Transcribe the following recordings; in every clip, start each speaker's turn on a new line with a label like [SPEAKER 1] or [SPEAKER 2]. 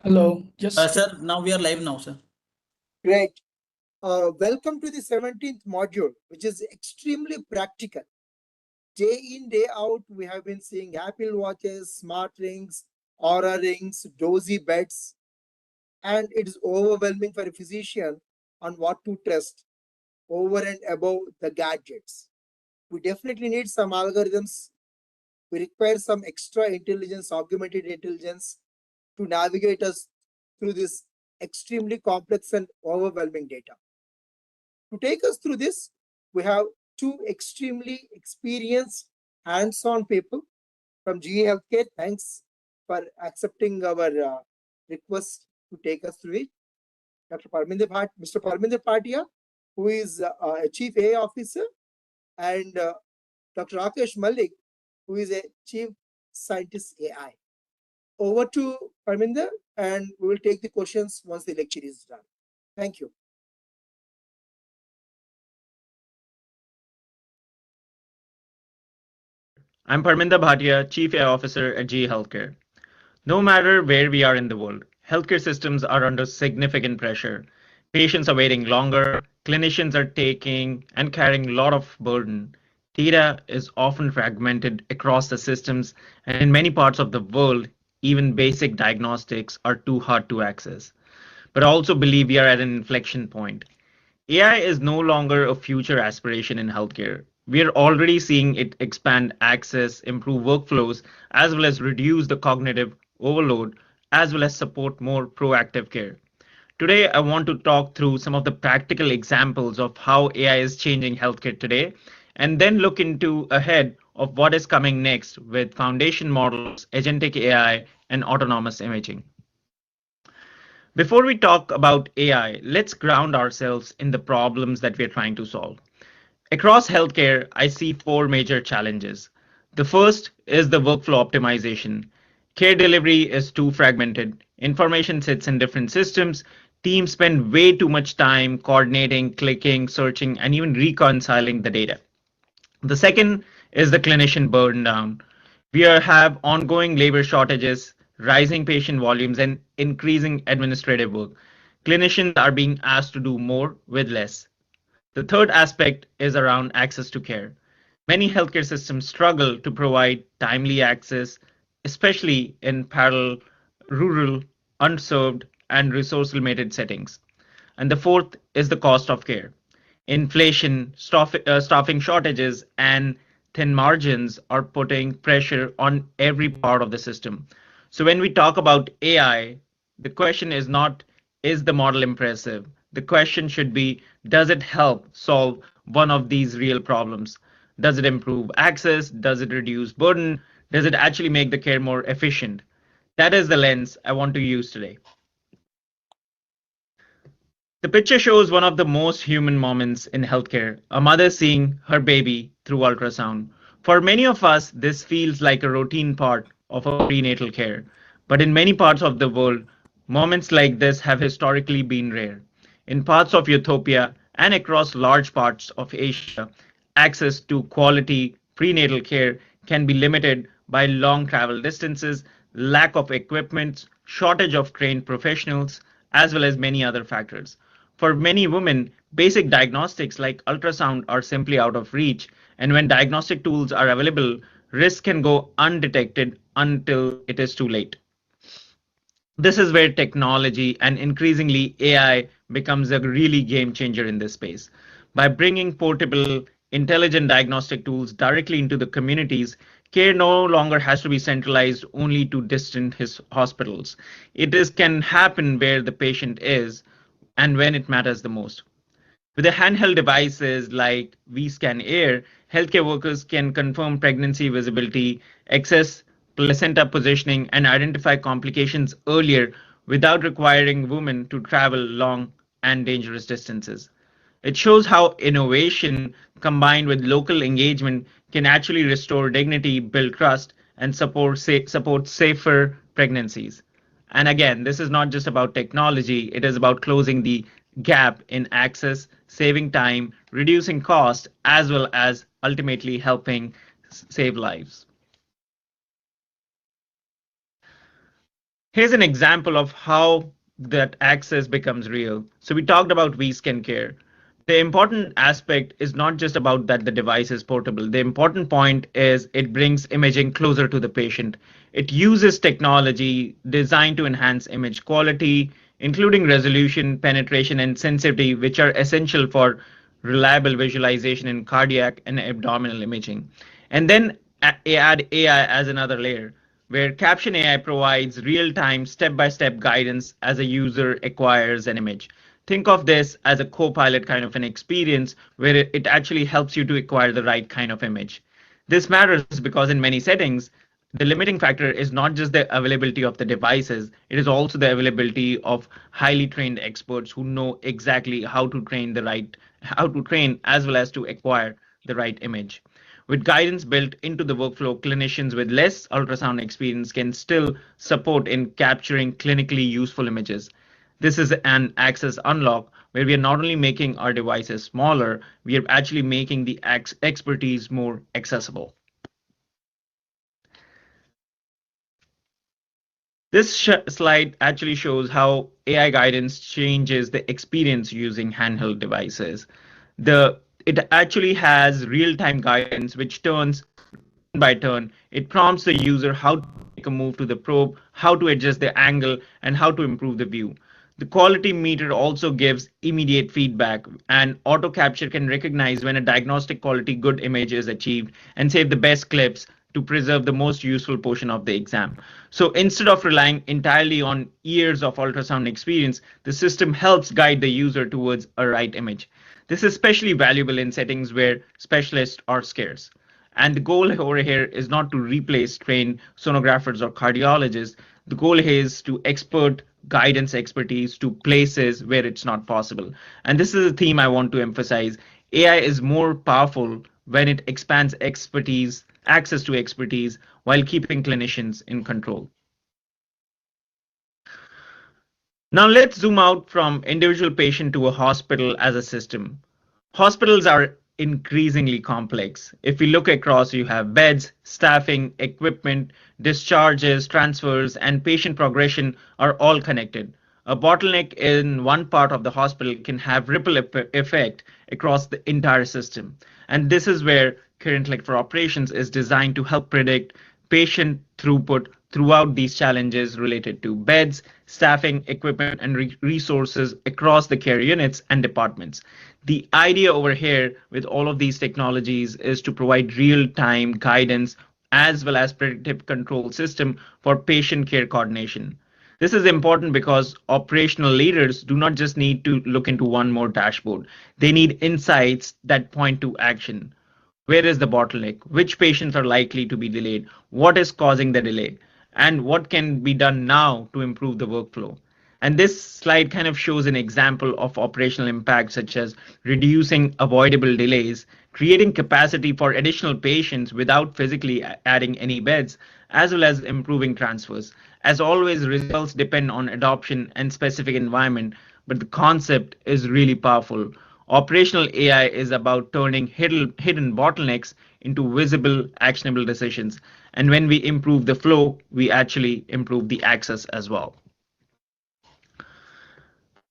[SPEAKER 1] Hello. Yes.
[SPEAKER 2] Sir, now we are live now, sir.
[SPEAKER 3] Great. Welcome to the 17th module, which is extremely practical. Day in, day out, we have been seeing Apple Watches, smart rings, Aura rings, dozy beds, and it is overwhelming for a physician on what to trust over and above the gadgets. We definitely need some algorithms. We require some extra intelligence, augmented intelligence to navigate us through this extremely complex and overwhelming data. To take us through this, we have two extremely experienced hands-on people from GE Healthcare. Thanks for accepting our request to take us through it. Mr. Parminder Bhatia, who is a Chief AI Officer, and Dr. Rakesh Mullick, who is a Chief Scientist AI. Over to Parminder, and we will take the questions once the lecture is done. Thank you.
[SPEAKER 4] I'm Parminder Bhatia, Chief AI Officer at GE Healthcare. No matter where we are in the world, healthcare systems are under significant pressure. Patients are waiting longer, clinicians are taking and carrying a lot of burden. Data is often fragmented across the systems, and in many parts of the world, even basic diagnostics are too hard to access. But I also believe we are at an inflection point. AI is no longer a future aspiration in healthcare. We are already seeing it expand access, improve workflows, as well as reduce the cognitive overload, as well as support more proactive care. Today, I want to talk through some of the practical examples of how AI is changing healthcare today, and then look into ahead of what is coming next with foundation models, agentic AI, and autonomous imaging. Before we talk about AI, let's ground ourselves in the problems that we're trying to solve. Across healthcare, I see four major challenges. The first is the workflow optimization. Care delivery is too fragmented. Information sits in different systems. Teams spend way too much time coordinating, clicking, searching, and even reconciling the data. The second is the clinician burn down. Have ongoing labor shortages, rising patient volumes, and increasing administrative work. Clinicians are being asked to do more with less. The third aspect is around access to care. Many healthcare systems struggle to provide timely access, especially in parallel, rural, unserved, and resource limited settings. And the fourth is the cost of care. Inflation, staffing shortages, and thin margins are putting pressure on every part of the system. So when we talk about AI, the question is not, is the model impressive? The question should be, does it help solve one of these real problems? Does it improve access? Does it reduce burden? Does it actually make the care more efficient? That is the lens I want to use today. The picture shows one of the most human moments in healthcare, a mother seeing her baby through ultrasound. For many of us, this feels like a routine part of a prenatal care. But in many parts of the world, moments like this have historically been rare. In parts of Ethiopia and across large parts of Asia, access to quality prenatal care can be limited by long travel distances, lack of equipment, shortage of trained professionals, as well as many other factors. For many women, basic diagnostics like ultrasound are simply out of reach, and when diagnostic tools are available, risk can go undetected until it is too late. This is where technology and increasingly AI becomes a really game changer in this space. By bringing portable, intelligent diagnostic tools directly into the communities, care no longer has to be centralized only to distant hospitals. Can happen where the patient is and when it matters the most. With the handheld devices like vScan Air, healthcare workers can confirm pregnancy visibility, access placenta positioning, and identify complications earlier without requiring women to travel long and dangerous distances. It shows how innovation combined with local engagement can actually restore dignity, build trust, and support safer pregnancies. And again, this is not just about technology, it is about closing the gap in access, saving time, reducing cost, as well as ultimately helping save lives. Here's an example of how that access becomes real. So we talked about vScan care. The important aspect is not just about that the device is portable. The important point is it brings imaging closer to the patient. It uses technology designed to enhance image quality, including resolution, penetration, and sensitivity, which are essential for reliable visualization in cardiac and abdominal imaging. And then add AI as another layer, where Caption AI provides real-time, step-by-step guidance as a user acquires an image. Think of this as a co-pilot kind of an experience where it actually helps you to acquire the right kind of image. This matters because in many settings, the limiting factor is not just the availability of the devices, it is also the availability of highly trained experts who know exactly how to train as well as to acquire the right image. With guidance built into the workflow, clinicians with less ultrasound experience can still support in capturing clinically useful images. This is an access unlock where we are not only making our devices smaller, we are actually making the expertise more accessible. This slide actually shows how AI guidance changes the experience using handheld devices. It actually has real-time guidance which turns turn by turn. It prompts the user how to make a move to the probe, how to adjust the angle, and how to improve the view. The quality meter also gives immediate feedback, and auto capture can recognize when a diagnostic quality good image is achieved and save the best clips to preserve the most useful portion of the exam. So instead of relying entirely on years of ultrasound experience, the system helps guide the user towards a right image. This is especially valuable in settings where specialists are scarce. And the goal over here is not to replace trained sonographers or cardiologists. The goal here is to expert guidance expertise to places where it's not possible. And this is a theme I want to emphasize. AI is more powerful when it expands expertise, access to expertise, while keeping clinicians in control. Now let's zoom out from individual patient to a hospital as a system. Hospitals are increasingly complex. If we look across, you have beds, staffing, equipment, discharges, transfers, and patient progression are all connected. A bottleneck in one part of the hospital can have ripple effect across the entire system. And this is where current lecture operations is designed to help predict patient throughput throughout these challenges related to beds, staffing, equipment, and resources across the care units and departments. The idea over here with all of these technologies is to provide real-time guidance as well as predictive control system for patient care coordination. This is important because operational leaders do not just need to look into one more dashboard. They need insights that point to action. Where is the bottleneck? Which patients are likely to be delayed? What is causing the delay? And what can be done now to improve the workflow? And this slide kind of shows an example of operational impact, such as reducing avoidable delays, creating capacity for additional patients without physically adding any beds, as well as improving transfers. As always, results depend on adoption and specific environment, but the concept is really powerful. Operational AI is about turning hidden bottlenecks into visible, actionable decisions. And when we improve the flow, we actually improve the access as well.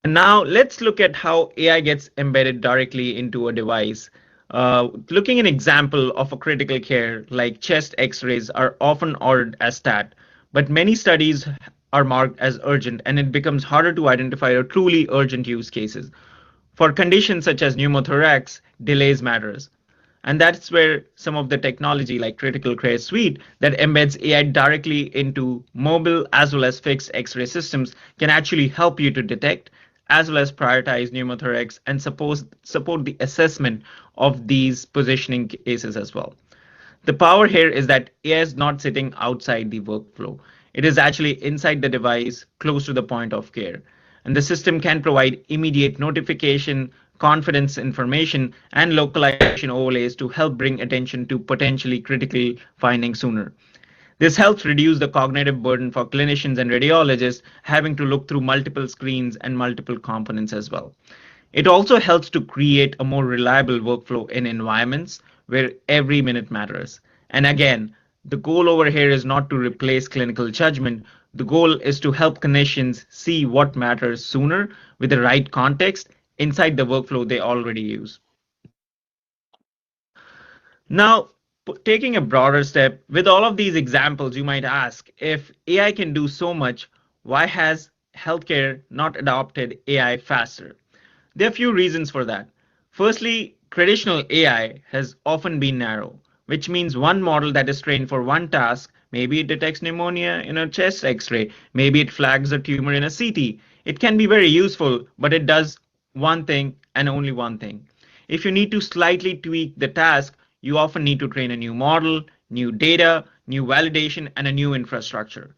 [SPEAKER 4] And now let's look at how AI gets embedded directly into a device. Looking at an example of a critical care, like chest X-rays are often ordered as stat, but many studies are marked as urgent, and it becomes harder to identify a truly urgent use cases. For conditions such as pneumothorax, delays matters. And that's where some of the technology like Critical Care Suite that embeds AI directly into mobile as well as fixed X-ray systems can actually help you to detect as well as prioritize pneumothorax and support the assessment of these positioning cases as well. The power here is that AI is not sitting outside the workflow. It is actually inside the device, close to the point of care. And the system can provide immediate notification, confidence information, and localization overlays to help bring attention to potentially critical findings sooner. This helps reduce the cognitive burden for clinicians and radiologists having to look through multiple screens and multiple components as well. It also helps to create a more reliable workflow in environments where every minute matters. And again, the goal over here is not to replace clinical judgment, The goal is to help clinicians see what matters sooner with the right context inside the workflow they already use. Now, taking a broader step, with all of these examples, you might ask, if AI can do so much, why has healthcare not adopted AI faster? There are a few reasons for that. Firstly, traditional AI has often been narrow, which means one model that is trained for one task, maybe it detects pneumonia in a chest x-ray, maybe it flags a tumor in a CT. It can be very useful, but it does one thing and only one thing. If you need to slightly tweak the task, you often need to train a new model, new data, new validation, and a new infrastructure.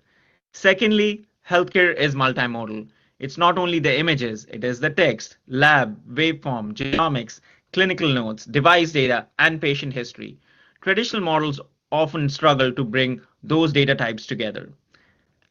[SPEAKER 4] Secondly, healthcare is multimodal. It's not only the images, it is the text, lab, waveform, genomics, clinical notes, device data, and patient history. Traditional models often struggle to bring those data types together.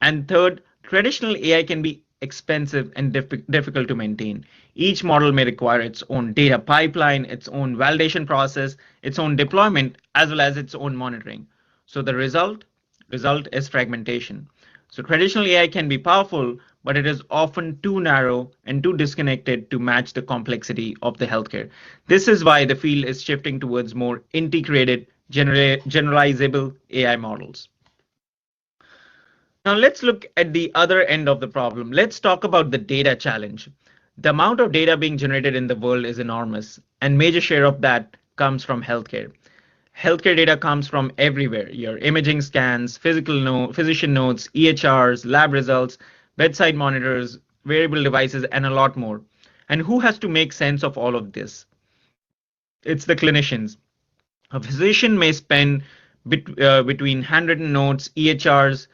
[SPEAKER 4] And third, traditional AI can be expensive and difficult to maintain. Each model may require its own data pipeline, its own validation process, its own deployment, as well as its own monitoring. So the result is fragmentation. So traditional AI can be powerful, but it is often too narrow and too disconnected to match the complexity of the healthcare. This is why the field is shifting towards more integrated, generalizable AI models. Now let's look at the other end of the problem. Let's talk about the data challenge. The amount of data being generated in the world is enormous, and major share of that comes from healthcare. Healthcare data comes from everywhere. Your imaging scans, physician notes, EHRs, lab results, bedside monitors, wearable devices, and a lot more. And who has to make sense of all of this? It's the clinicians. A physician may spend between handwritten notes, EHRs,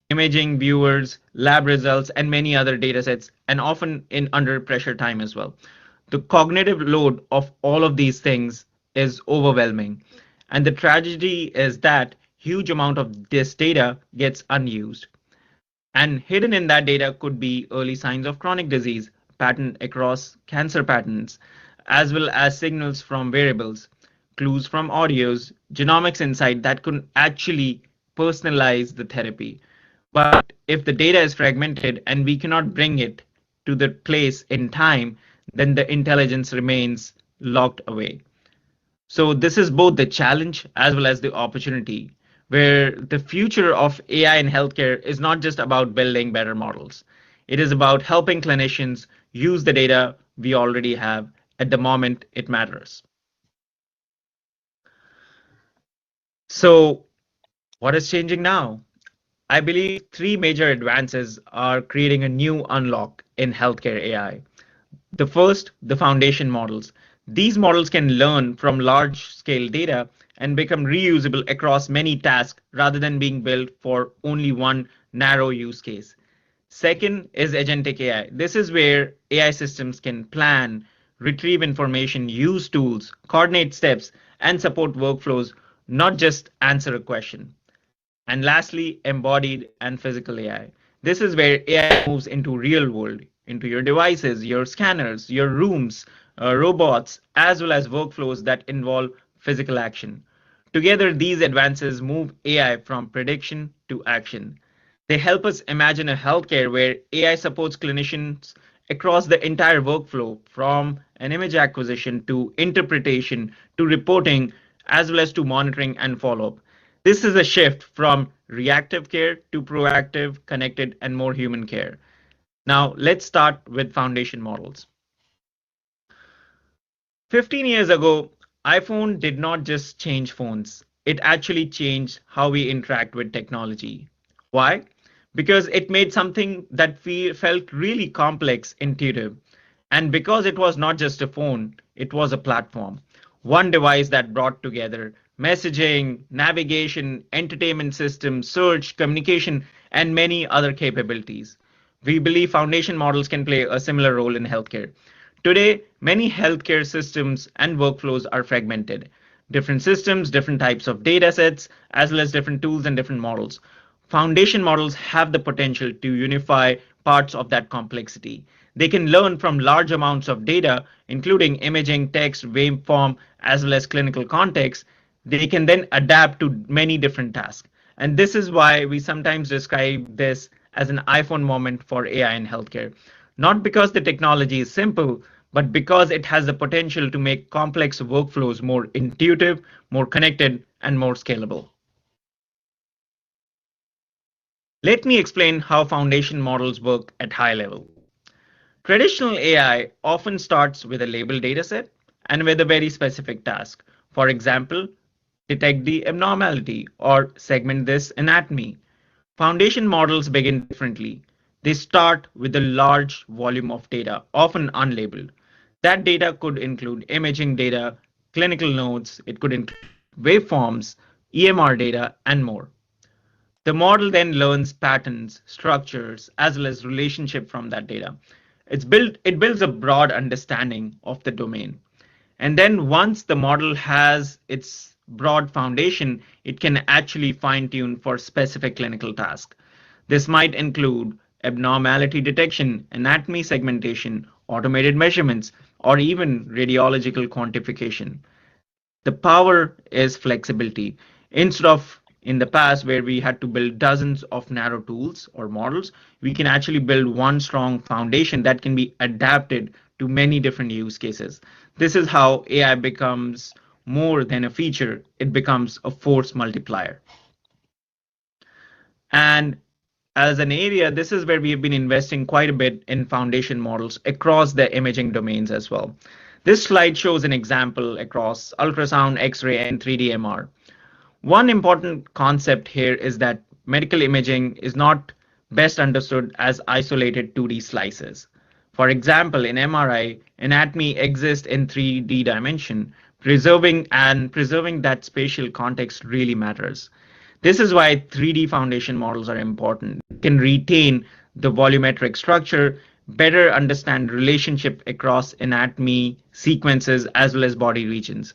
[SPEAKER 4] imaging viewers, lab results, and many other data sets, and often in under pressure time as well. The cognitive load of all of these things is overwhelming. And the tragedy is that huge amount of this data gets unused. And hidden in that data could be early signs of chronic disease, pattern across cancer patterns, as well as signals from variables, clues from audios, genomics insight that could actually personalize the therapy. But if the data is fragmented and we cannot bring it to the place in time, then the intelligence remains locked away. So this is both the challenge as well as the opportunity, where the future of AI in healthcare is not just about building better models. It is about helping clinicians use the data we already have at the moment it matters. So what is changing now? I believe three major advances are creating a new unlock in healthcare AI. The first, the foundation models. These models can learn from large scale data and become reusable across many tasks rather than being built for only one narrow use case. Second is agentic AI. This is where AI systems can plan, retrieve information, use tools, coordinate steps, and support workflows, not just answer a question. And lastly, embodied and physical AI. This is where AI moves into real world, into your devices, your scanners, your rooms, robots, as well as workflows that involve physical action. Together, these advances move AI from prediction to action. They help us imagine a healthcare where AI supports clinicians across the entire workflow, from an image acquisition to interpretation to reporting, as well as to monitoring and follow up. This is a shift from reactive care to proactive, connected, and more human care. Now, let's start with foundation models. 15 years ago, iPhone did not just change phones, it actually changed how we interact with technology. Why? Because it made something that felt really complex intuitive. And because it was not just a phone, it was a platform. One device that brought together messaging, navigation, entertainment systems, search, communication, and many other capabilities. We believe foundation models can play a similar role in healthcare. Today, many healthcare systems and workflows are fragmented. Different systems, different types of data sets, as well as different tools and different models. Foundation models have the potential to unify parts of that complexity. They can learn from large amounts of data, including imaging, text, waveform, as well as clinical context. They can then adapt to many different tasks. And this is why we sometimes describe this as an iPhone moment for AI in healthcare. Not because the technology is simple, but because it has the potential to make complex workflows more intuitive, more connected, and more scalable. Let me explain how foundation models work at high level. Traditional AI often starts with a labeled dataset and with a very specific task. For example, detect the abnormality or segment this anatomy. Foundation models begin differently. They start with a large volume of data, often unlabeled. That data could include imaging data, clinical notes, it could include waveforms, EMR data, and more. The model then learns patterns, structures, as well as relationship from that data. It builds a broad understanding of the domain. And then once the model has its broad foundation, it can actually fine tune for specific clinical tasks. This might include abnormality detection, anatomy segmentation, automated measurements, or even radiological quantification. The power is flexibility. Instead of in the past where we had to build dozens of narrow tools or models, we can actually build one strong foundation that can be adapted to many different use cases. This is how AI becomes more than a feature, it becomes a force multiplier. And as an area, this is where we have been investing quite a bit in foundation models across the imaging domains as well. This slide shows an example across ultrasound, X-ray, and 3D MR. One important concept here is that medical imaging is not best understood as isolated 2D slices. For example, in MRI, anatomy exists in 3D dimension. Preserving that spatial context really matters. This is why 3D foundation models are important. They can retain the volumetric structure, better understand relationship across anatomy, sequences, as well as body regions.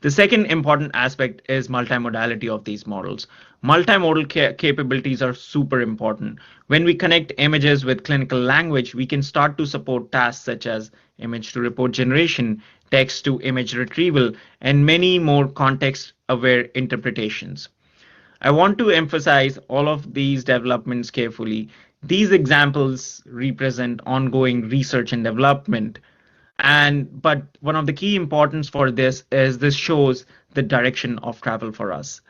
[SPEAKER 4] The second important aspect is multimodality of these models. Multimodal capabilities are super important. When we connect images with clinical language, we can start to support tasks such as image to report generation, text to image retrieval, and many more context aware interpretations. I want to emphasize all of these developments carefully. These examples represent ongoing research and development. But one of the key importance for this shows the direction of travel for us.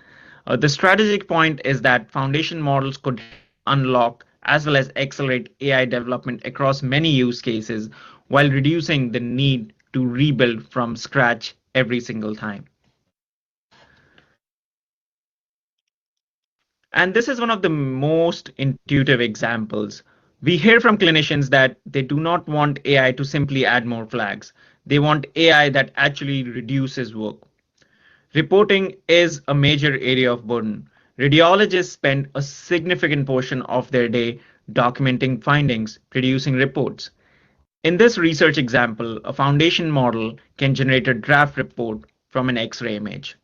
[SPEAKER 4] The strategic point is that foundation models could unlock as well as accelerate AI development across many use cases while reducing the need to rebuild from scratch every single time. And this is one of the most intuitive examples. We hear from clinicians that they do not want AI to simply add more flags. They want AI that actually reduces work. Reporting is a major area of burden. Radiologists spend a significant portion of their day documenting findings, producing reports. In this research example, a foundation model can generate a draft report from an X-ray image.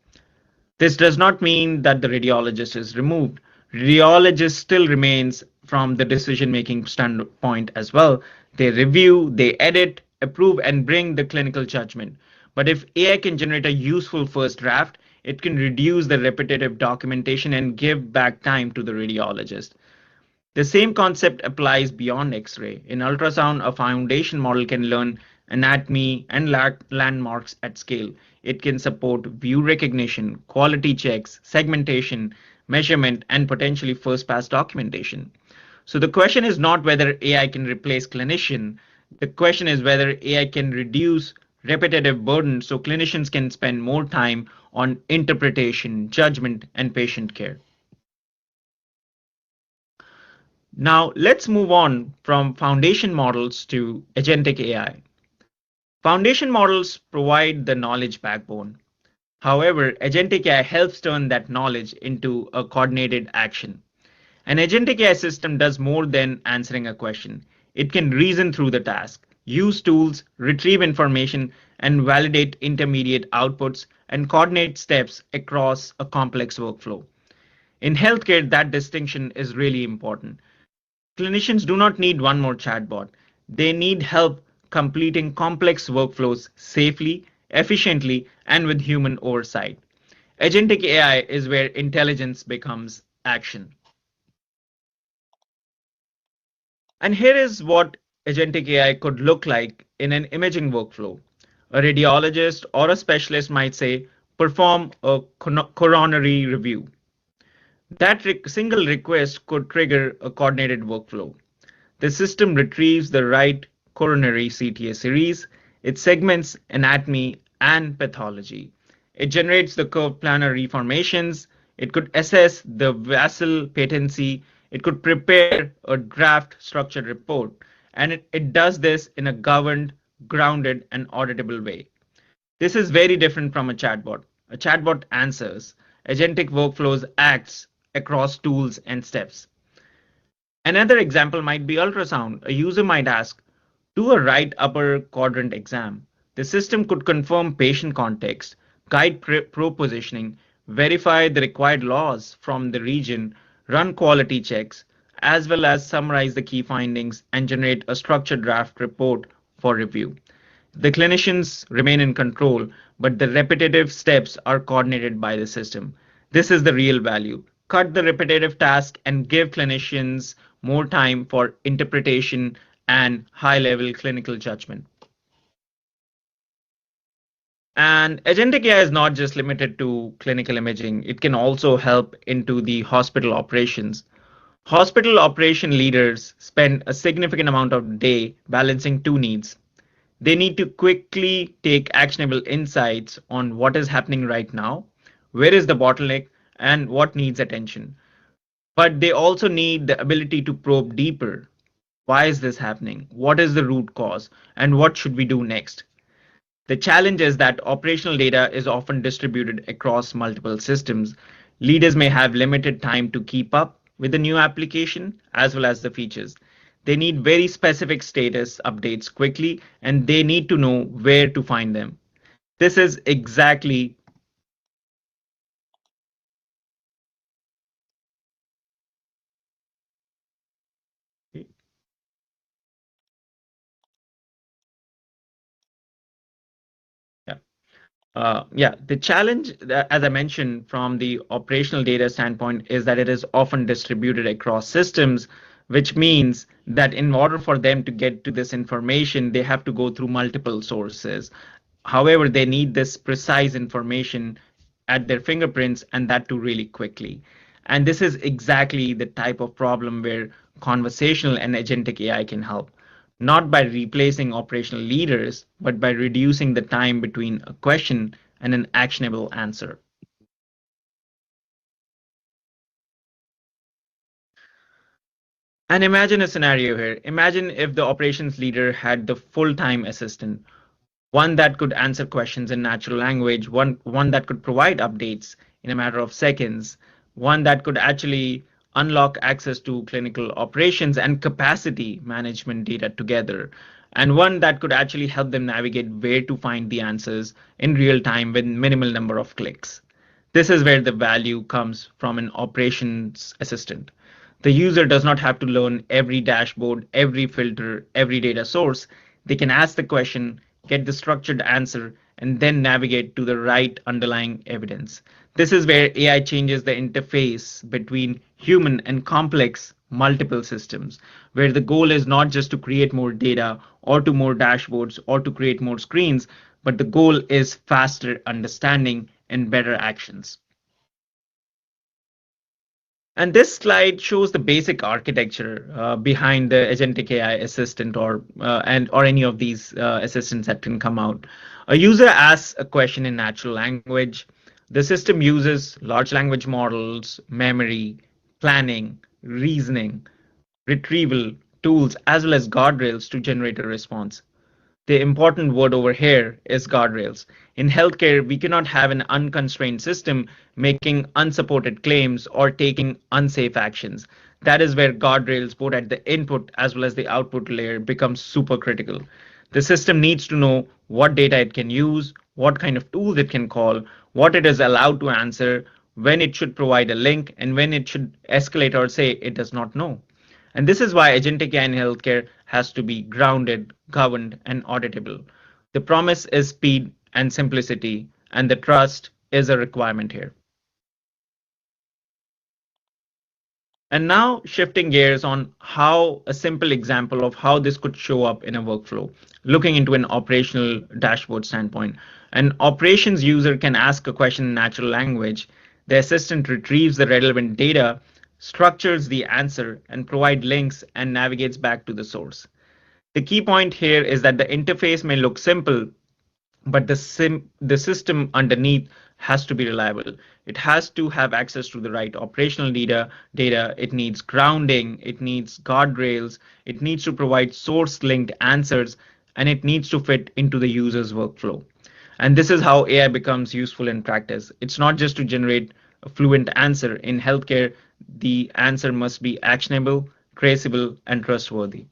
[SPEAKER 4] This does not mean that the radiologist is removed. Radiologist still remains from the decision-making standpoint as well. They review, they edit, approve, and bring the clinical judgment. But if AI can generate a useful first draft, it can reduce the repetitive documentation and give back time to the radiologist. The same concept applies beyond X-ray. In ultrasound, a foundation model can learn anatomy and landmarks at scale. It can support view recognition, quality checks, segmentation, measurement, and potentially first pass documentation. So the question is not whether AI can replace clinician. The question is whether AI can reduce repetitive burden so clinicians can spend more time on interpretation, judgment, and patient care. Now, let's move on from foundation models to agentic AI. Foundation models provide the knowledge backbone. However, agentic AI helps turn that knowledge into a coordinated action. An agentic AI system does more than answering a question. It can reason through the task, use tools, retrieve information, and validate intermediate outputs and coordinate steps across a complex workflow. In healthcare, that distinction is really important. Clinicians do not need one more chatbot. They need help completing complex workflows safely, efficiently, and with human oversight. Agentic AI is where intelligence becomes action. And here is what agentic AI could look like in an imaging workflow. A radiologist or a specialist might say, perform a coronary review. That single request could trigger a coordinated workflow. The system retrieves the right coronary CTA series. It segments anatomy and pathology. It generates the curved planar reformations. It could assess the vessel patency. It could prepare a draft structured report. And it does this in a governed, grounded, and auditable way. This is very different from a chatbot. A chatbot answers. Agentic workflows acts across tools and steps. Another example might be ultrasound. A user might ask, do a right upper quadrant exam. The system could confirm patient context, guide probe positioning, verify the required laws from the region, run quality checks, as well as summarize the key findings and generate a structured draft report for review. The clinicians remain in control, but the repetitive steps are coordinated by the system. This is the real value. Cut the repetitive task and give clinicians more time for interpretation and high level clinical judgment. And agentic AI is not just limited to clinical imaging, it can also help into the hospital operations. Hospital operation leaders spend a significant amount of day balancing two needs. They need to quickly take actionable insights on what is happening right now, where is the bottleneck, and what needs attention. But they also need the ability to probe deeper. Why is this happening? What is the root cause? And what should we do next? The challenge is that operational data is often distributed across multiple systems. Leaders may have limited time to keep up with the new application as well as the features. They need very specific status updates quickly and they need to know where to find them. This is exactly yeah. The challenge, as I mentioned, from the operational data standpoint, is that it is often distributed across systems, which means that in order for them to get to this information, they have to go through multiple sources. However, they need this precise information at their fingerprints and that too really quickly. And this is exactly the type of problem where conversational and agentic AI can help, not by replacing operational leaders, but by reducing the time between a question and an actionable answer. And imagine a scenario here. Imagine if the operations leader had the full-time assistant, one that could answer questions in natural language, one that could provide updates in a matter of seconds, one that could actually unlock access to clinical operations and capacity management data together, and one that could actually help them navigate where to find the answers in real time with minimal number of clicks. This is where the value comes from an operations assistant. The user does not have to learn every dashboard, every filter, every data source. They can ask the question, get the structured answer, and then navigate to the right underlying evidence. This is where AI changes the interface between human and complex multiple systems, where the goal is not just to create more data or to more dashboards or to create more screens, but the goal is faster understanding and better actions. And this slide shows the basic architecture behind the agentic AI assistant or any of these assistants that can come out. A user asks a question in natural language. The system uses large language models, memory, planning, reasoning, retrieval tools, as well as guardrails to generate a response. The important word over here is guardrails. In healthcare, we cannot have an unconstrained system making unsupported claims or taking unsafe actions. That is where guardrails, both at the input as well as the output layer, become super critical. The system needs to know what data it can use, what kind of tools it can call, what it is allowed to answer, when it should provide a link, and when it should escalate or say it does not know. And this is why agentic AI in healthcare has to be grounded, governed, and auditable. The promise is speed and simplicity, and the trust is a requirement here. And now shifting gears on how a simple example of how this could show up in a workflow, looking into an operational dashboard standpoint. An operations user can ask a question in natural language. The assistant retrieves the relevant data, structures the answer, and provide links and navigates back to the source. The key point here is that the interface may look simple, but the system underneath has to be reliable. It has to have access to the right operational data. It needs grounding, it needs guardrails, it needs to provide source linked answers, and it needs to fit into the user's workflow. And this is how AI becomes useful in practice. It's not just to generate a fluent answer. In healthcare, the answer must be actionable, traceable, and trustworthy.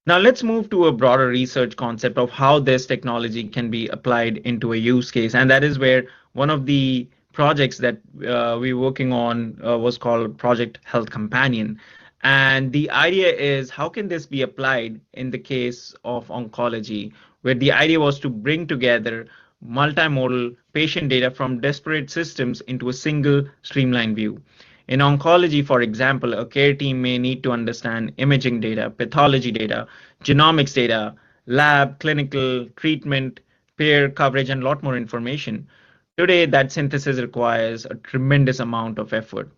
[SPEAKER 4] Now let's move to a broader research concept of how this technology can be applied into a use case. And that is where one of the projects that we're working on was called Project Health Companion. And the idea is how can this be applied in the case of oncology, where the idea was to bring together multimodal patient data from disparate systems into a single streamlined view. In oncology, for example, a care team may need to understand imaging data, pathology data, genomics data, lab, clinical, treatment, payer coverage, and a lot more information. Today, that synthesis requires a tremendous amount of effort.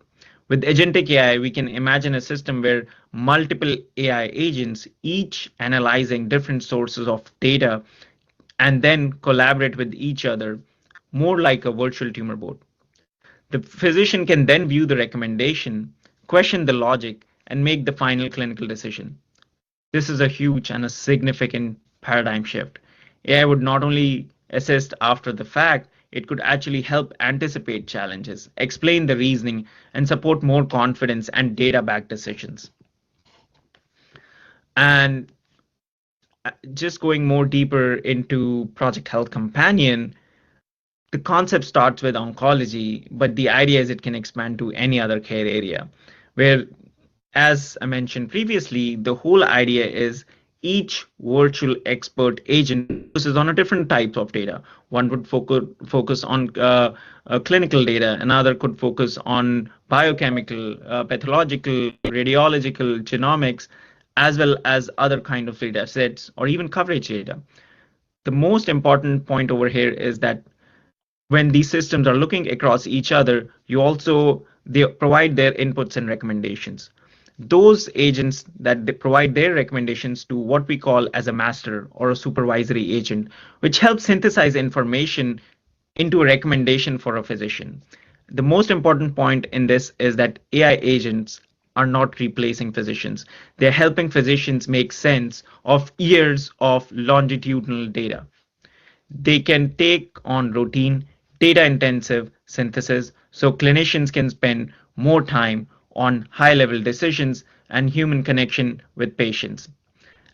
[SPEAKER 4] With Agentic AI, we can imagine a system where multiple AI agents, each analyzing different sources of data, and then collaborate with each other, more like a virtual tumor board. The physician can then view the recommendation, question the logic, and make the final clinical decision. This is a huge and a significant paradigm shift. AI would not only assist after the fact, it could actually help anticipate challenges, explain the reasoning, and support more confidence and data backed decisions. And just going more deeper into Project Health Companion, the concept starts with oncology, but the idea is it can expand to any other care area. Where, as I mentioned previously, the whole idea is each virtual expert agent focuses on a different type of data. One would focus on clinical data, another could focus on biochemical, pathological, radiological, genomics, as well as other kind of data sets or even coverage data. The most important point over here is that when these systems are looking across each other, you also they provide their inputs and recommendations. Those agents that they provide their recommendations to what we call as a master or a supervisory agent, which helps synthesize information into a recommendation for a physician. The most important point in this is that AI agents are not replacing physicians. They're helping physicians make sense of years of longitudinal data. They can take on routine, data intensive synthesis so clinicians can spend more time on high level decisions and human connection with patients.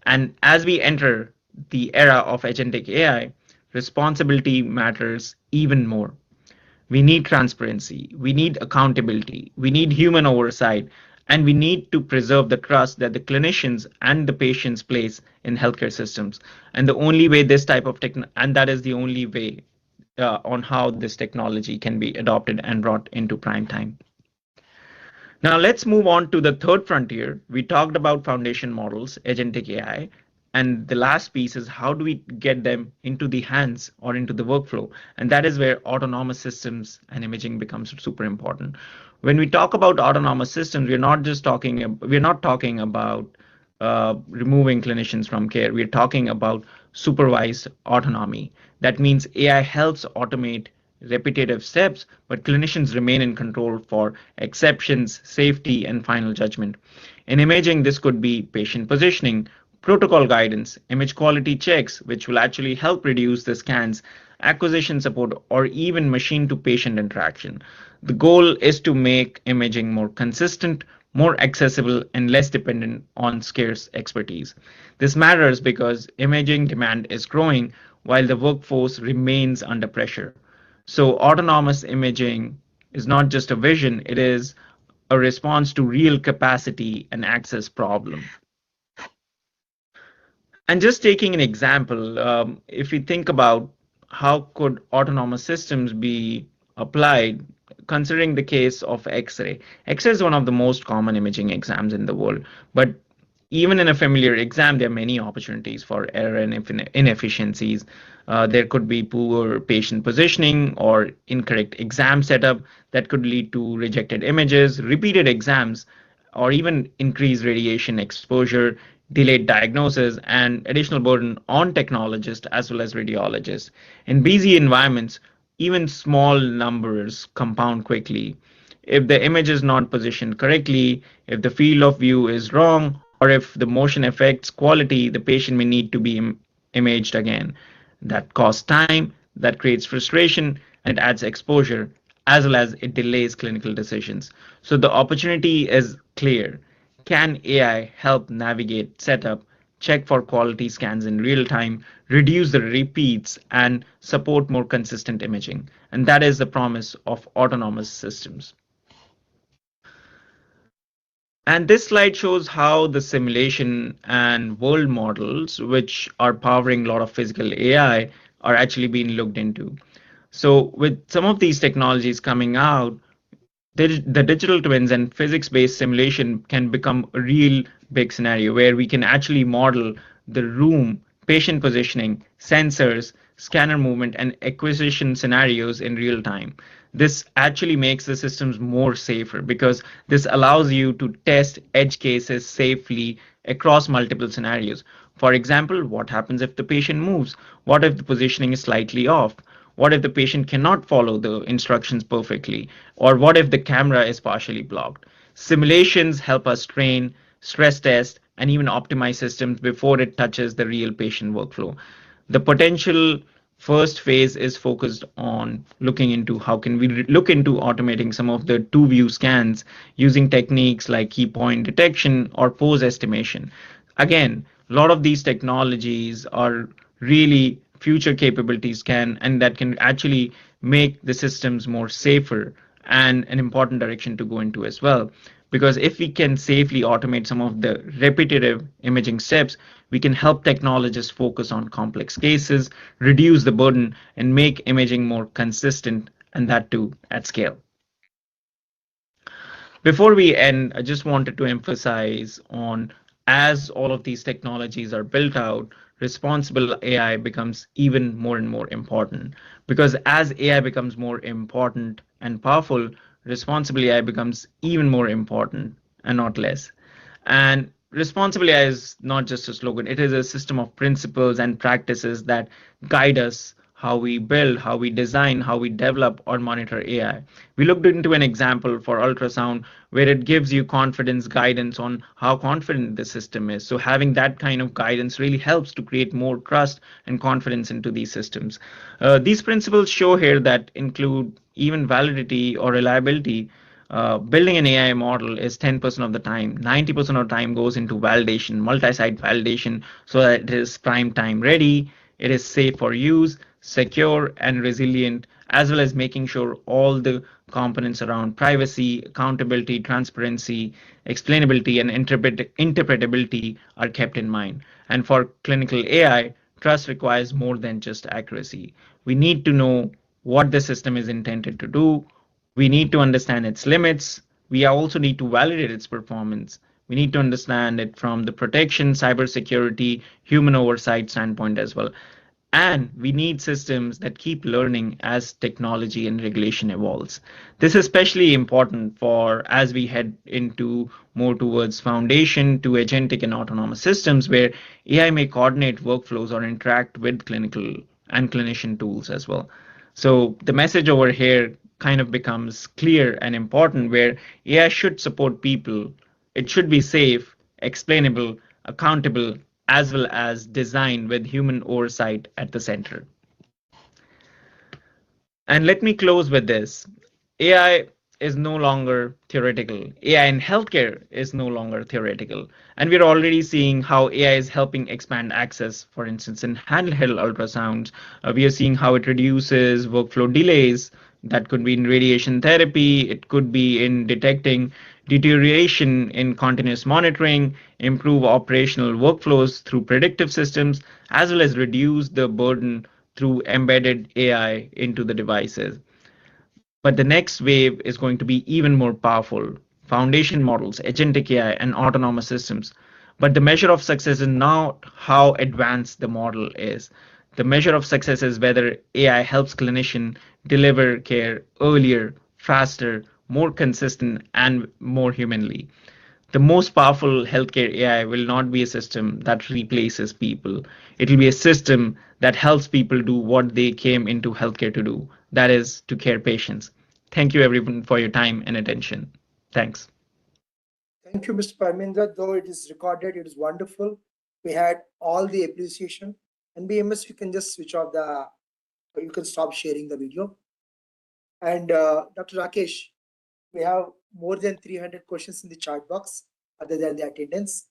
[SPEAKER 4] And as we enter the era of agentic AI, responsibility matters even more. We need transparency, we need accountability, we need human oversight, and we need to preserve the trust that the clinicians and the patients place in healthcare systems. And the only way this type of and that is the only way on how this technology can be adopted and brought into prime time. Now let's move on to the third frontier. We talked about foundation models, agentic AI, and the last piece is how do we get them into the hands or into the workflow? And that is where autonomous systems and imaging becomes super important. When we talk about autonomous systems, we're not talking about removing clinicians from care. We're talking about supervised autonomy. That means AI helps automate repetitive steps, but clinicians remain in control for exceptions, safety, and final judgment. In imaging, this could be patient positioning, protocol guidance, image quality checks, which will actually help reduce the scans, acquisition support, or even machine to patient interaction. The goal is to make imaging more consistent, more accessible, and less dependent on scarce expertise. This matters because imaging demand is growing while the workforce remains under pressure. So autonomous imaging is not just a vision, it is a response to real capacity and access problem. And just taking an example, if we think about how could autonomous systems be applied, considering the case of X-ray. X-ray is one of the most common imaging exams in the world, but even in a familiar exam, there are many opportunities for error and inefficiencies. There could be poor patient positioning or incorrect exam setup that could lead to rejected images, repeated exams, or even increased radiation exposure, delayed diagnosis, and additional burden on technologists as well as radiologists. In busy environments, even small numbers compound quickly. If the image is not positioned correctly, if the field of view is wrong, or if the motion affects quality, the patient may need to be imaged again. That costs time, that creates frustration, and it adds exposure, as well as it delays clinical decisions. So the opportunity is clear. Can AI help navigate setup, check for quality scans in real time, reduce the repeats, and support more consistent imaging? And that is the promise of autonomous systems. And this slide shows how the simulation and world models, which are powering a lot of physical AI, are actually being looked into. So, with some of these technologies coming out, the digital twins and physics-based simulation can become a real big scenario where we can actually model the room, patient positioning, sensors, scanner movement, and acquisition scenarios in real time. This actually makes the systems more safer because this allows you to test edge cases safely across multiple scenarios. For example, what happens if the patient moves? What if the positioning is slightly off? What if the patient cannot follow the instructions perfectly? Or what if the camera is partially blocked? Simulations help us train, stress test, and even optimize systems before it touches the real patient workflow. The potential first phase is focused on looking into how can we look into automating some of the two view scans using techniques like key point detection or pose estimation. Again, a lot of these technologies are really future capabilities can and that can actually make the systems more safer and an important direction to go into as well. Because if we can safely automate some of the repetitive imaging steps, we can help technologists focus on complex cases, reduce the burden, and make imaging more consistent, and that too at scale. Before we end, I just wanted to emphasize on as all of these technologies are built out, responsible AI becomes even more and more important. Because as AI becomes more important and powerful, responsible AI becomes even more important and not less. And responsible AI is not just a slogan, it is a system of principles and practices that guide us how we build, how we design, how we develop or monitor AI. We looked into an example for ultrasound where it gives you confidence guidance on how confident the system is. So having that kind of guidance really helps to create more trust and confidence into these systems. These principles show here that include even validity or reliability. Building an AI model is 10% of the time. 90% of the time goes into validation, multi-site validation, so that it is prime time ready, it is safe for use, secure, and resilient, as well as making sure all the components around privacy, accountability, transparency, explainability, and interpretability are kept in mind. And for clinical AI, trust requires more than just accuracy. We need to know what the system is intended to do. We need to understand its limits. We also need to validate its performance. We need to understand it from the protection, cybersecurity, human oversight standpoint as well. And we need systems that keep learning as technology and regulation evolves. This is especially important for as we head into more towards foundation to agentic and autonomous systems where AI may coordinate workflows or interact with clinical and clinician tools as well. So the message over here kind of becomes clear and important where AI should support people. It should be safe, explainable, accountable, as well as designed with human oversight at the center. And let me close with this. AI is no longer theoretical. AI in healthcare is no longer theoretical. And we're already seeing how AI is helping expand access. For instance, in handheld ultrasounds, we are seeing how it reduces workflow delays. That could be in radiation therapy, it could be in detecting deterioration in continuous monitoring, improve operational workflows through predictive systems, as well as reduce the burden through embedded AI into the devices. But the next wave is going to be even more powerful. Foundation models, agentic AI, and autonomous systems. But the measure of success is not how advanced the model is. The measure of success is whether AI helps clinicians deliver care earlier, faster, more consistent, and more humanly. The most powerful healthcare AI will not be a system that replaces people. It will be a system that helps people do what they came into healthcare to do, that is, to care patients. Thank you, everyone, for your time and attention. Thanks.
[SPEAKER 3] Thank you, Mr. Parminder. Though it is recorded, it is wonderful. We had all the appreciation. NBEMS, you can just switch off you can stop sharing the video. And Dr. Rakesh, we have more than 300 questions in the chat box other than the attendance.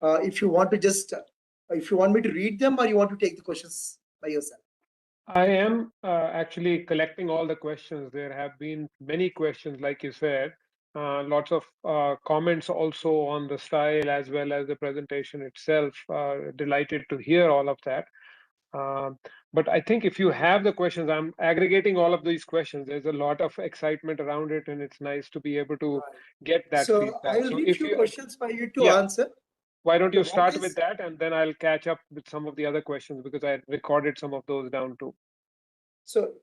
[SPEAKER 3] If you want to if you want me to read them or you want to take the questions by yourself.
[SPEAKER 1] I am actually collecting all the questions. There have been many questions, like you said, lots of comments also on the style as well as the presentation itself. Delighted to hear all of that. But I think if you have the questions, I'm aggregating all of these questions. There's a lot of excitement around it, and it's nice to be able to get that
[SPEAKER 3] So
[SPEAKER 1] feedback.
[SPEAKER 3] I'll
[SPEAKER 1] So
[SPEAKER 3] read
[SPEAKER 1] if
[SPEAKER 3] few
[SPEAKER 1] you,
[SPEAKER 3] questions for you to
[SPEAKER 1] yeah,
[SPEAKER 3] answer.
[SPEAKER 1] why don't you
[SPEAKER 3] One
[SPEAKER 1] start
[SPEAKER 3] is,
[SPEAKER 1] with that, and then I'll catch up with some of the other questions because I recorded some of those down too.
[SPEAKER 3] so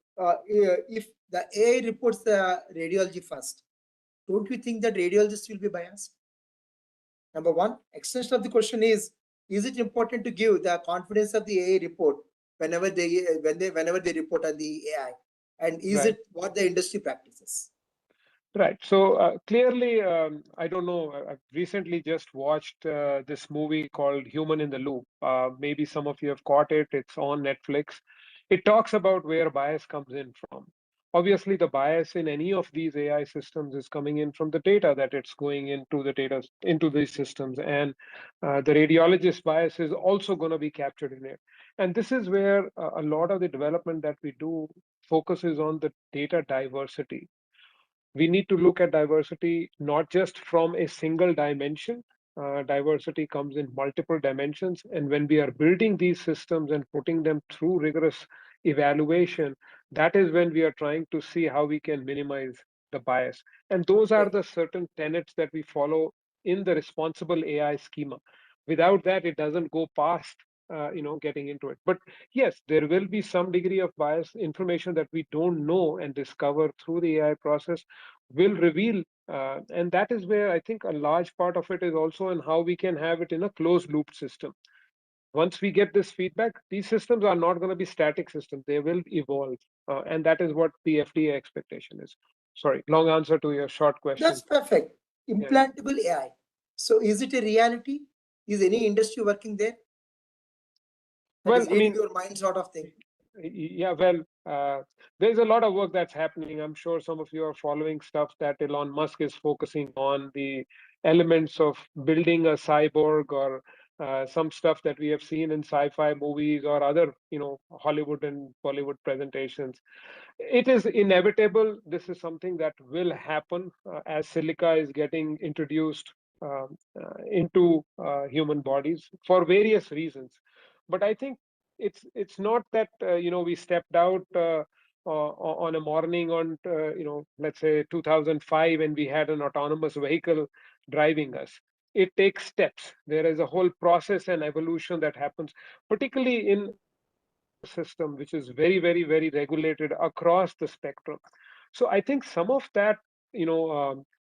[SPEAKER 3] if the AI reports the radiology first, don't you think that radiologists will be biased? Number one, extension of the question is it important to give the confidence of the AI report whenever they report on the AI? And is
[SPEAKER 1] Right.
[SPEAKER 3] it what the industry practices?
[SPEAKER 1] Right. So clearly, I don't know. I've recently just watched this movie called Human in the Loop. Maybe some of you have caught it. It's on Netflix. It talks about where bias comes in from. Obviously, the bias in any of these AI systems is coming in from the data that it's going into these systems, and the radiologist bias is also going to be captured in it. And this is where a lot of the development that we do focuses on the data diversity. We need to look at diversity not just from a single dimension. Diversity comes in multiple dimensions. And when we are building these systems and putting them through rigorous evaluation, that is when we are trying to see how we can minimize the bias. And those are the certain tenets that we follow in the responsible AI schema. Without that, it doesn't go past getting into it. But yes, there will be some degree of bias. Information that we don't know and discover through the AI process will reveal, and that is where I think a large part of it is also in how we can have it in a closed loop system. Once we get this feedback, these systems are not going to be static systems. They will evolve, and that is what the FDA expectation is. Sorry, long answer to your short question.
[SPEAKER 3] That's perfect.
[SPEAKER 1] Yeah.
[SPEAKER 3] Implantable AI. So is it a reality? Is any industry working there? That
[SPEAKER 1] Well,
[SPEAKER 3] is
[SPEAKER 1] I
[SPEAKER 3] reading
[SPEAKER 1] mean,
[SPEAKER 3] your mind sort of thing.
[SPEAKER 1] yeah, well, there's a lot of work that's happening. I'm sure some of you are following stuff that Elon Musk is focusing on, the elements of building a cyborg, or some stuff that we have seen in sci-fi movies or other, Hollywood and Bollywood presentations. It is inevitable. This is something that will happen as silica is getting introduced into human bodies for various reasons. But I think it's not that we stepped out on a morning on let's say 2005 and we had an autonomous vehicle driving us. It takes steps. There is a whole process and evolution that happens, particularly in system which is very, very, very regulated across the spectrum. So I think some of that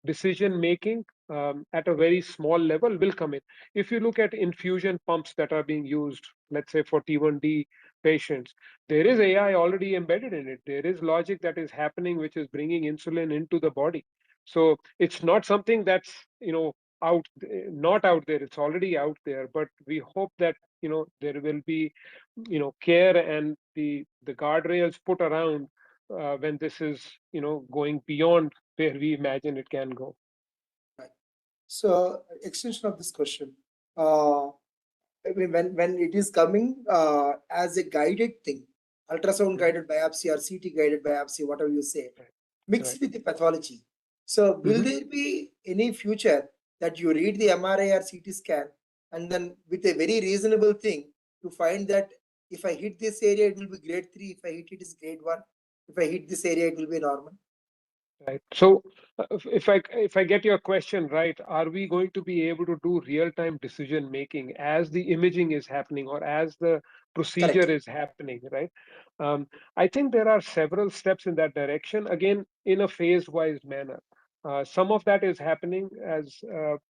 [SPEAKER 1] decision making at a very small level will come in. If you look at infusion pumps that are being used, let's say for T1D patients, there is AI already embedded in it. There is logic that is happening which is bringing insulin into the body. So it's not something that's out not out there. It's already out there. But we hope that there will be care and the guardrails put around when this is going beyond where we imagine it can go.
[SPEAKER 3] Right. So extension of this question. I mean, when it is coming as a guided thing, ultrasound guided biopsy or CT guided biopsy, whatever you say, mixed with the pathology. So will there be any future that you read the MRI or CT scan and then with a very reasonable thing to find that if I hit this area, it will be grade 3. If I hit it is grade 1. If I hit this area, it will be normal.
[SPEAKER 1] Right. So if I get your question right, are we going to be able to do real-time decision making as the imaging is happening or as the procedure
[SPEAKER 3] Correct.
[SPEAKER 1] is happening, right? Um, I think there are several steps in that direction, again, in a phase-wise manner. Some of that is happening, as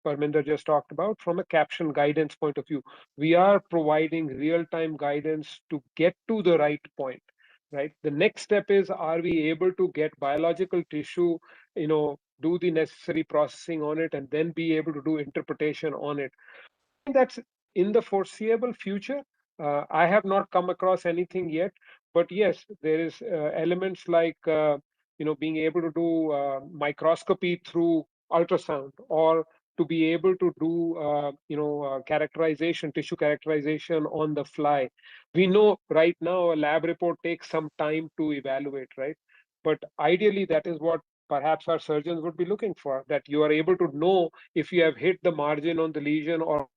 [SPEAKER 1] Parminder just talked about, from a caption guidance point of view. We are providing real-time guidance to get to the right point, right? The next step is, are we able to get biological tissue, do the necessary processing on it, and then be able to do interpretation on it? That's in the foreseeable future. I have not come across anything yet, but yes, there is elements like being able to do microscopy through ultrasound, or to be able to do characterization, tissue characterization on the fly. We know right now a lab report takes some time to evaluate, right? But ideally, that is what perhaps our surgeons would be looking for, that you are able to know if you have hit the margin on the lesion or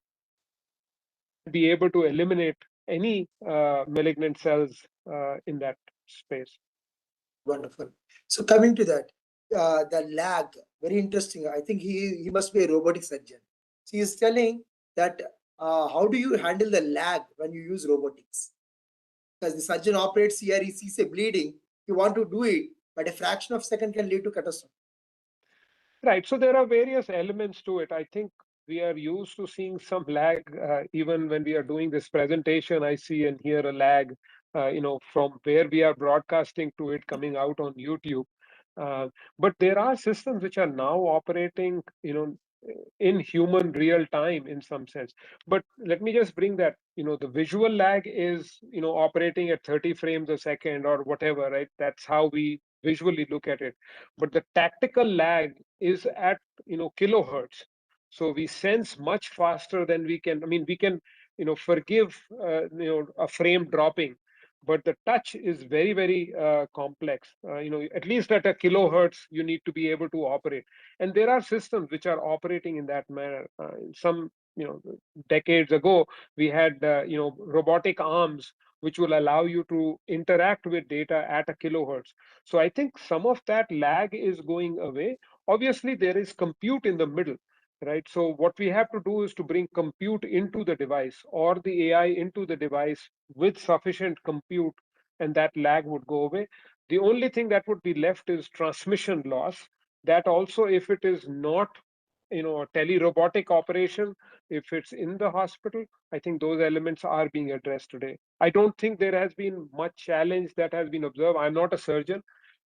[SPEAKER 1] and be able to eliminate any malignant cells in that space.
[SPEAKER 3] Wonderful. So coming to that, the lag, very interesting. I think he must be a robotic surgeon. So he is telling that how do you handle the lag when you use robotics? Because the surgeon operates here, he sees a bleeding, you want to do it, but a fraction of a second can lead to catastrophe.
[SPEAKER 1] Right. So there are various elements to it. I think we are used to seeing some lag, even when we are doing this presentation. I see and hear a lag, from where we are broadcasting to it coming out on YouTube. But there are systems which are now operating, in human real time in some sense. But let me just bring that, the visual lag is, operating at 30 frames a second or whatever, right? That's how we visually look at it. But the tactical lag is at, kilohertz. So we sense much faster than we can. I mean, we can, forgive, a frame dropping, but the touch is very, very complex. At least at a kilohertz, you need to be able to operate. And there are systems which are operating in that manner. Some, decades ago, we had, robotic arms which will allow you to interact with data at a kilohertz. So I think some of that lag is going away. Obviously, there is compute in the middle, right? So what we have to do is to bring compute into the device, or the AI into the device with sufficient compute, and that lag would go away. The only thing that would be left is transmission loss. That also, if it is not, a telerobotic operation, if it's in the hospital, I think those elements are being addressed today. I don't think there has been much challenge that has been observed. I'm not a surgeon,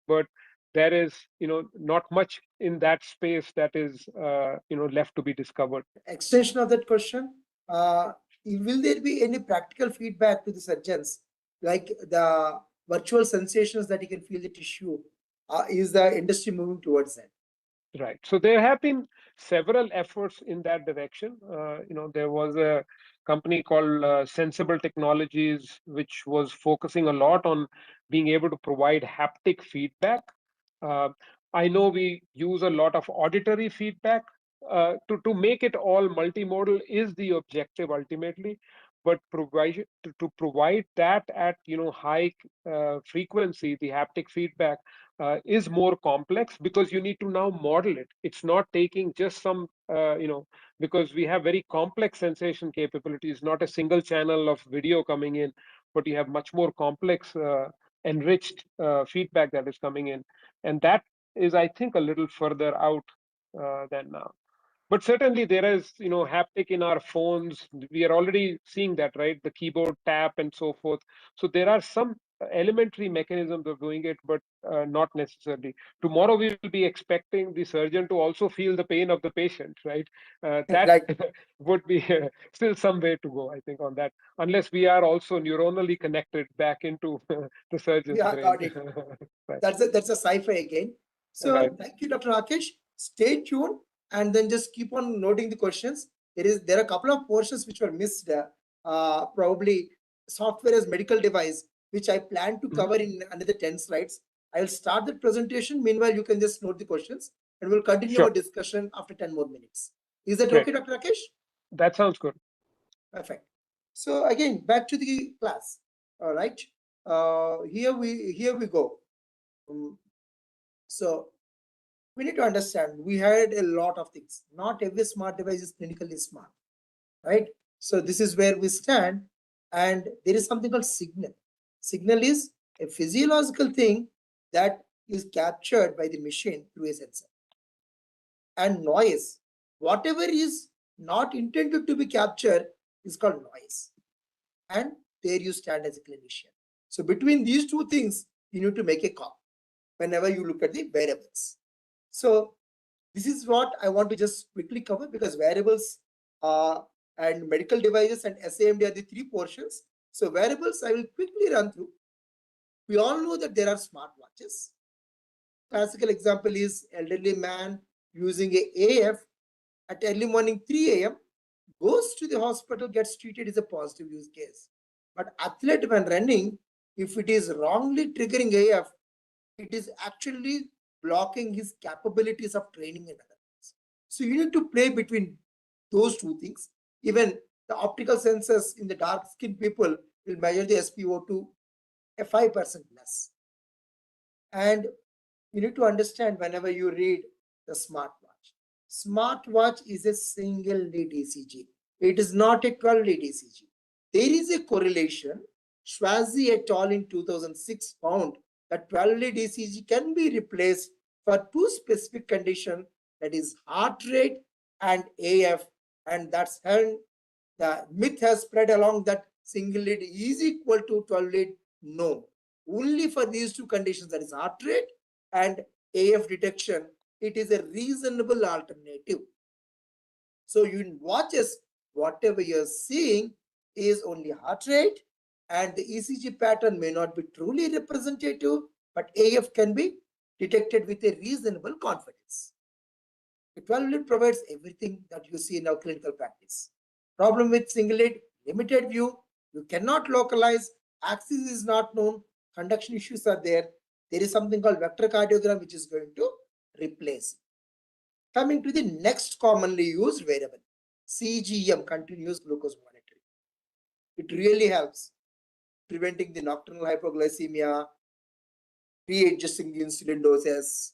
[SPEAKER 1] but there is, not much in that space that is, left to be discovered.
[SPEAKER 3] Extension of that question, will there be any practical feedback to the surgeons, like the virtual sensations that you can feel the tissue? Is the industry moving towards that?
[SPEAKER 1] Right. So there have been several efforts in that direction. There was a company called Sensible Technologies, which was focusing a lot on being able to provide haptic feedback. Uh, I know we use a lot of auditory feedback. To make it all multimodal is the objective ultimately, but to provide that at, high frequency, the haptic feedback is more complex, because you need to now model it. It's not taking just some, because we have very complex sensation capabilities, not a single channel of video coming in, but you have much more complex, enriched feedback that is coming in. And that is, I think, a little further out than now. But certainly there is, haptic in our phones. We are already seeing that, right? The keyboard tap and so forth. So there are some elementary mechanisms of doing it, but not necessarily. Tomorrow we will be expecting the surgeon to also feel the pain of the patient, right? That
[SPEAKER 3] Right.
[SPEAKER 1] would be still some way to go, I think, on that, unless we are also neuronally connected back into the surgeon's
[SPEAKER 3] Yeah,
[SPEAKER 1] brain.
[SPEAKER 3] got it.
[SPEAKER 1] Right.
[SPEAKER 3] That's a sci-fi again.
[SPEAKER 1] Right.
[SPEAKER 3] So thank you, Dr. Rakesh. Stay tuned and then just keep on noting the questions. There are a couple of portions which were missed. Probably software as medical device, which I plan to
[SPEAKER 1] Mhm.
[SPEAKER 3] cover in another 10 slides. I'll start the presentation. Meanwhile, you can just note the questions and we'll continue our
[SPEAKER 1] Sure.
[SPEAKER 3] discussion after 10 more minutes. Is that
[SPEAKER 1] Great.
[SPEAKER 3] okay, Dr. Rakesh?
[SPEAKER 1] That sounds good.
[SPEAKER 3] Perfect. So again, back to the class. All right. Here we go. Um, so We need to understand we had a lot of things. Not every smart device is clinically smart, right? So this is where we stand, and there is something called signal. Signal is a physiological thing that is captured by the machine through a sensor. And noise, whatever is not intended to be captured, is called noise. And there you stand as a clinician. So between these two things, you need to make a call whenever you look at the wearables. So this is what I want to just quickly cover, because wearables and medical devices and SaMD are the three portions. So wearables, I will quickly run through. We all know that there are smart watches. Classical example is elderly man using a AF at early morning 3 a.m. goes to the hospital, gets treated, is a positive use case. But athlete when running, if it is wrongly triggering AF, it is actually blocking his capabilities of training and other things. So you need to play between those two things. Even the optical sensors in the dark skinned people will measure the SpO2 a 5% less. And you need to understand whenever you read the smartwatch. Smartwatch is a single lead ECG. It is not a 12 lead ECG. There is a correlation. Schwarzy et al. In 2006 found that 12 lead ECG can be replaced for two specific conditions, that is heart rate and AF. And that's how the myth has spread along that single lead is equal to 12 lead. No, only for these two conditions, that is heart rate and AF detection, it is a reasonable alternative. So you watches, whatever you're seeing is only heart rate, and the ECG pattern may not be truly representative, but AF can be detected with a reasonable confidence. The 12 lead provides everything that you see in our clinical practice. Problem with single lead, limited view, you cannot localize, axis is not known, conduction issues are there. There is something called vector cardiogram which is going to replace. Coming to the next commonly used wearable, CGM, continuous glucose monitoring. It really helps preventing the nocturnal hypoglycemia, readjusting the insulin doses,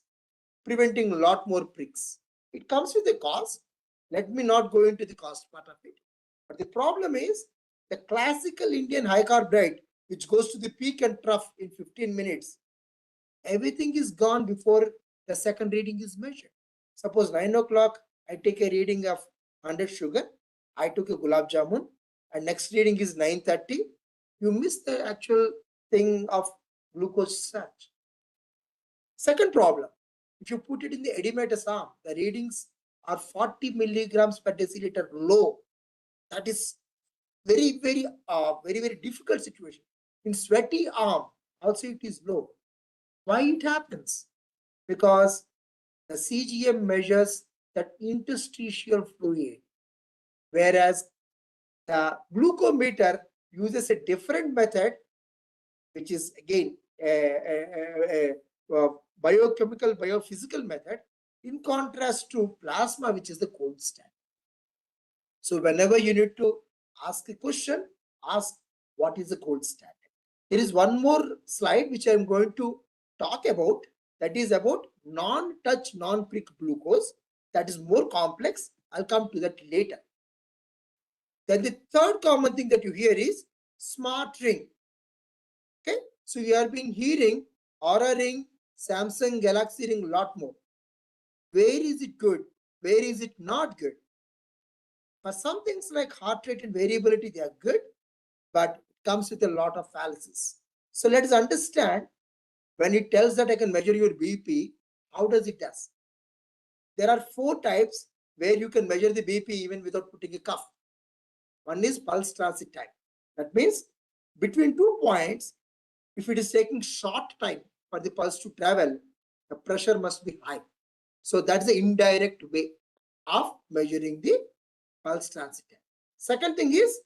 [SPEAKER 3] preventing a lot more pricks. It comes with a cost. Let me not go into the cost part of it. But the problem is the classical Indian high carb diet, which goes to the peak and trough in 15 minutes, everything is gone before the second reading is measured. Suppose 9 o'clock, I take a reading of 100 sugar. I took a gulab jamun, and next reading is 9:30. You miss the actual thing of glucose surge. Second problem, if you put it in the edematous arm, the readings are 40 milligrams per deciliter low. That is very, very difficult situation. In sweaty arm, also it is low. Why it happens? Because the CGM measures that interstitial fluid, whereas the glucometer uses a different method, which is again a biochemical, biophysical method, in contrast to plasma, which is the gold standard. So whenever you need to ask a question, ask what is the gold standard. There is one more slide which I am going to talk about, that is about non-touch, non-prick glucose. That is more complex. I'll come to that later. Then the third common thing that you hear is smart ring. Okay, so you have been hearing Aura ring, Samsung Galaxy ring, lot more. Where is it good? Where is it not good? For some things like heart rate and variability, they are good, but it comes with a lot of fallacies. So let us understand, when it tells that I can measure your BP, how does it does? There are 4 types where you can measure the BP even without putting a cuff. One is pulse transit time. That means between 2 points, if it is taking short time for the pulse to travel, the pressure must be high. So that's the indirect way of measuring the pulse transit time. Second thing is,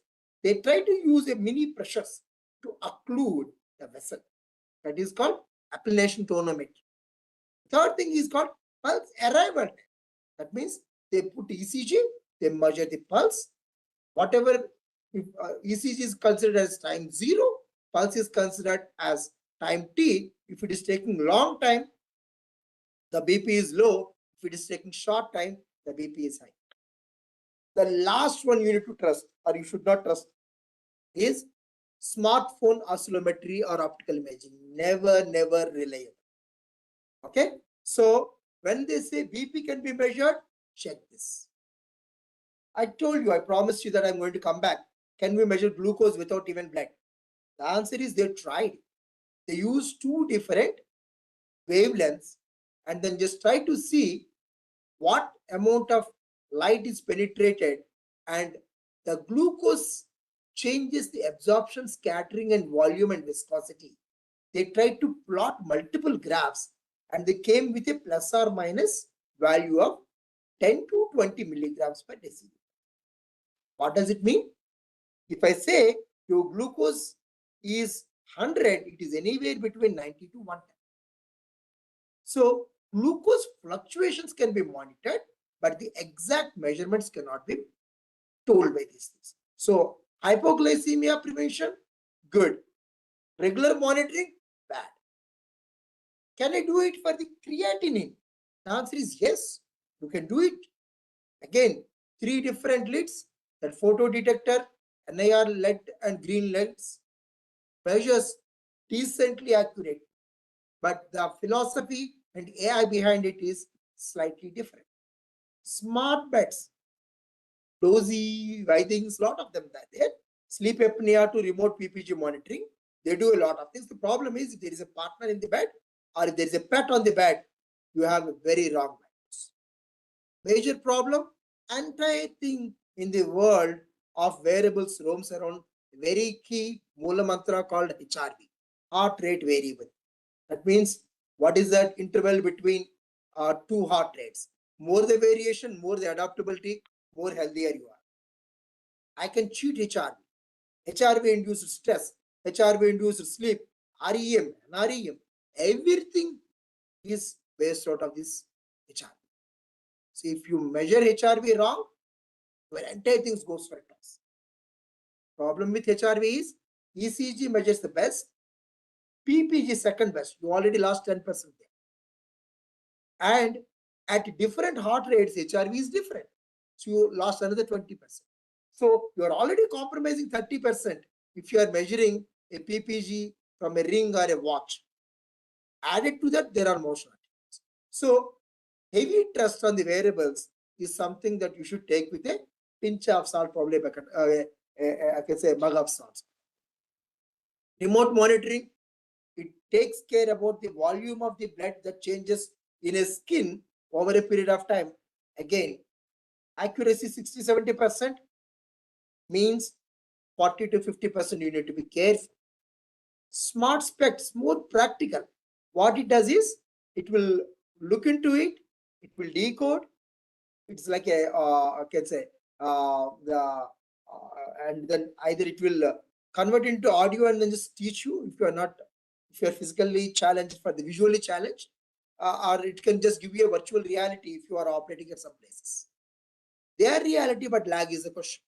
[SPEAKER 3] they try to use a mini pressures to occlude the vessel. That is called appellation tonometry. Third thing is called pulse arrival time. That means they put ECG, they measure the pulse. Whatever ECG is considered as time 0, pulse is considered as time t. If it is taking long time, The BP is low. If it is taking short time, the BP is high. The last one you need to trust, or you should not trust, is smartphone oscillometry or optical imaging. Never reliable. Okay. So when they say BP can be measured, check this. I told you, I promised you that I'm going to come back. Can we measure glucose without even blood? The answer is they tried. They used two different wavelengths and then just try to see what amount of light is penetrated, and the glucose changes the absorption, scattering, and volume and viscosity. They tried to plot multiple graphs and they came with a plus or minus value of 10 to 20 milligrams per deciliter. What does it mean? If I say your glucose is 100, it is anywhere between 90 to 110. So glucose fluctuations can be monitored, but the exact measurements cannot be told by these things. So hypoglycemia prevention, good. Regular monitoring, bad. Can I do it for the creatinine? The answer is yes, you can do it. Again, 3 different leads, that photo detector, NIR LED and green lens, measures decently accurate, but the philosophy and AI behind it is slightly different. Smart beds, dozy, writhings, lot of them are there. Sleep apnea to remote PPG monitoring. They do a lot of things. The problem is if there is a partner in the bed or if there is a pet on the bed, you have a very wrong values. Major problem, entire thing in the world of wearables roams around a very key Moola mantra called HRV, heart rate variable. That means what is that interval between two heart rates? More the variation, more the adaptability, more healthier you are. I can cheat HRV. HRV induced stress, HRV induced sleep, REM, NREM. Everything is based out of this HRV. So if you measure HRV wrong, your entire things goes for a toss. Problem with HRV is ECG measures the best, PPG second best. You already lost 10% there. And at different heart rates, HRV is different. So you lost another 20%. So you're already compromising 30% if you are measuring a PPG from a ring or a watch. Added to that, there are motion activities. So heavy trust on the wearables is something that you should take with a pinch of salt, probably I can say a mug of salt. Remote monitoring, it takes care about the volume of the blood that changes in a skin over a period of time. Again, accuracy 60-70% means 40 to 50% you need to be careful. Smart specs, more practical. What it does is it will look into it, it will decode. It's like a I can say and then either it will convert into audio and then just teach you if you are not, if you are physically challenged for the visually challenged, or it can just give you a virtual reality if you are operating at some places. They are reality, but lag is the question.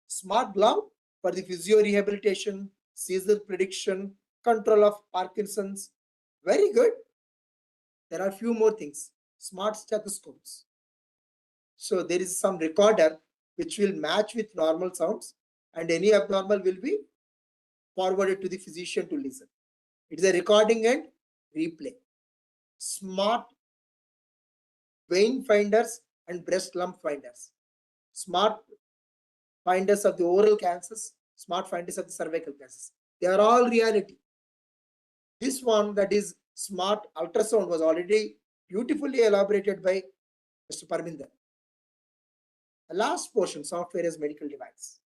[SPEAKER 3] Smart glove for the physio rehabilitation, seizure prediction, control of Parkinson's. Very good. There are a few more things. Smart stethoscopes. So there is some recorder which will match with normal sounds, and any abnormal will be forwarded to the physician to listen. It is a recording and replay. Smart vein finders and breast lump finders. Smart finders of the oral cancers, smart finders of the cervical cancers. They are all reality. This one, that is smart ultrasound, was already beautifully elaborated by Mr. Parminder. The last portion, software as medical device.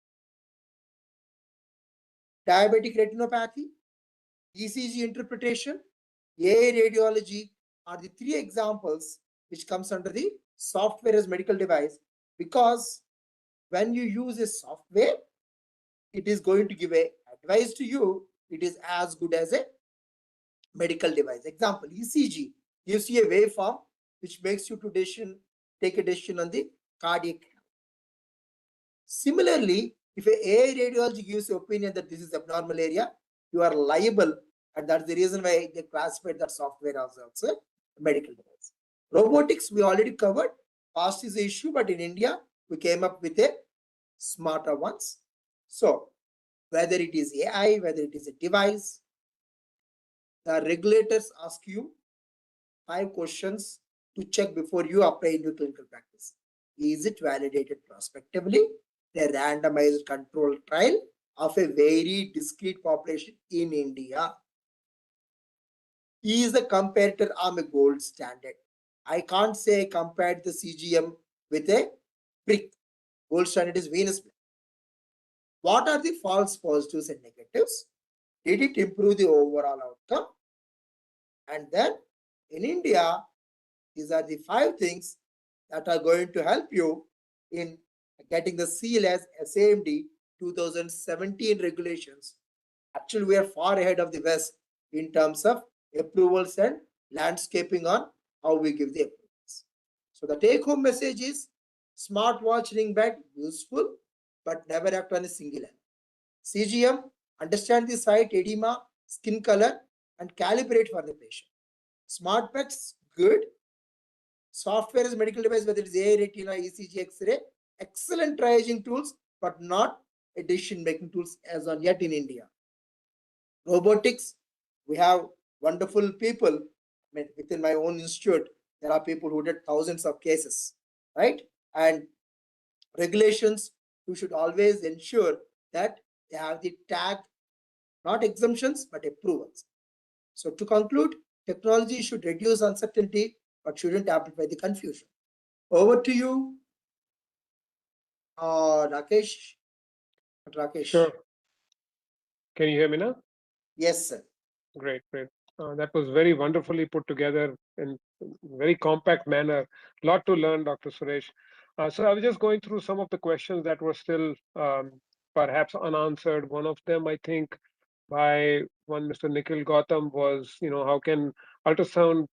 [SPEAKER 3] Diabetic retinopathy, ECG interpretation, AI radiology are the 3 examples which comes under the software as medical device, because when you use a software, it is going to give a advice to you. It is as good as a medical device. Example, ECG gives you a waveform which makes you to take a decision on the cardiac health. Similarly, if a AI radiology gives you opinion that this is abnormal area, you are liable, and that's the reason why they classified that software as also a medical device. Robotics, we already covered. Cost is the issue, but in India, we came up with a smarter ones. So whether it is AI, whether it is a device, the regulators ask you 5 questions to check before you apply into clinical practice. Is it validated prospectively? A randomized controlled trial of a very discrete population in India. Is the comparator arm a gold standard? I can't say I compared the CGM with a brick. Gold standard is venous blood. What are the false positives and negatives? Did it improve the overall outcome? And then in India, these are the 5 things that are going to help you in getting the seal as SaMD 2017 regulations. Actually, we are far ahead of the West in terms of approvals and landscaping on how we give the approvals. So the take-home message is smartwatch ring bed useful, but never act on a single element. CGM, understand the site, edema, skin color, and calibrate for the patient. Smart pets, good. Software is medical device, whether it is AI, retina, ECG, X-ray, excellent triaging tools, but not a decision-making tools as on yet in India. Robotics, we have wonderful people. I mean, within my own institute, there are people who did thousands of cases, right? And regulations, you should always ensure that they have the tag, not exemptions, but approvals. So to conclude, technology should reduce uncertainty, but shouldn't amplify the confusion. Over to you, Rakesh. Rakesh.
[SPEAKER 1] Sure. Can you hear me now?
[SPEAKER 3] Yes, sir.
[SPEAKER 1] Great, great. That was very wonderfully put together in very compact manner. Lot to learn, Dr. Suresh. So I was just going through some of the questions that were still perhaps unanswered. One of them, I think, by one Mr. Nikhil Gautam was, ultrasound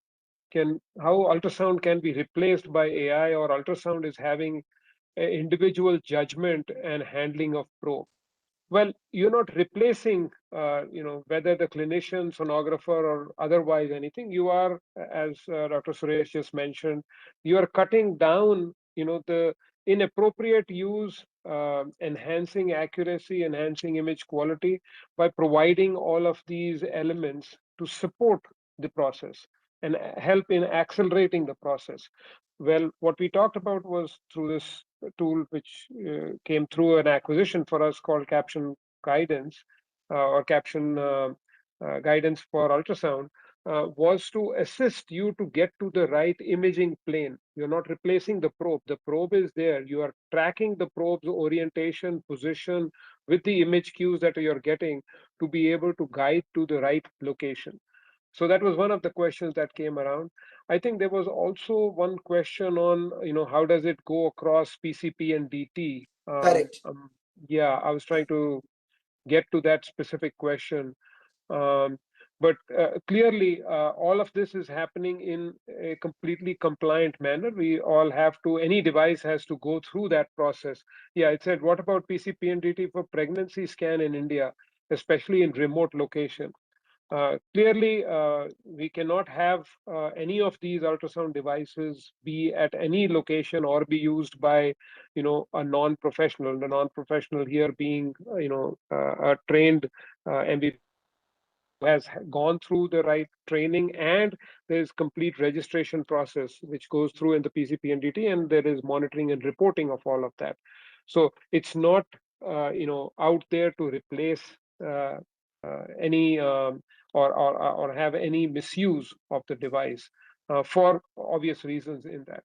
[SPEAKER 1] how ultrasound can be replaced by AI, or ultrasound is having individual judgment and handling of probe. Well, you're not replacing, whether the clinician, sonographer, or otherwise anything. You are, as Dr. Suresh just mentioned, you are cutting down, the inappropriate use, enhancing accuracy, enhancing image quality by providing all of these elements to support the process and help in accelerating the process. Well, what we talked about was through this tool, which came through an acquisition for us called Caption Guidance, or Caption Guidance for Ultrasound, was to assist you to get to the right imaging plane. You're not replacing the probe. The probe is there. You are tracking the probe's orientation, position with the image cues that you're getting to be able to guide to the right location. So that was one of the questions that came around. I think there was also one question on, how does it go across PCP and DT?
[SPEAKER 3] Correct.
[SPEAKER 1] Yeah, I was trying to get to that specific question. But clearly, all of this is happening in a completely compliant manner. We all have to, any device has to go through that process. Yeah, it said, what about PCP and DT for pregnancy scan in India, especially in remote location? Clearly, we cannot have any of these ultrasound devices be at any location or be used by, a non-professional. The non-professional here being, a trained MBBS who has gone through the right training, and there's complete registration process which goes through in the PCP and DT, and there is monitoring and reporting of all of that. So it's not, out there to replace any or have any misuse of the device for obvious reasons in that.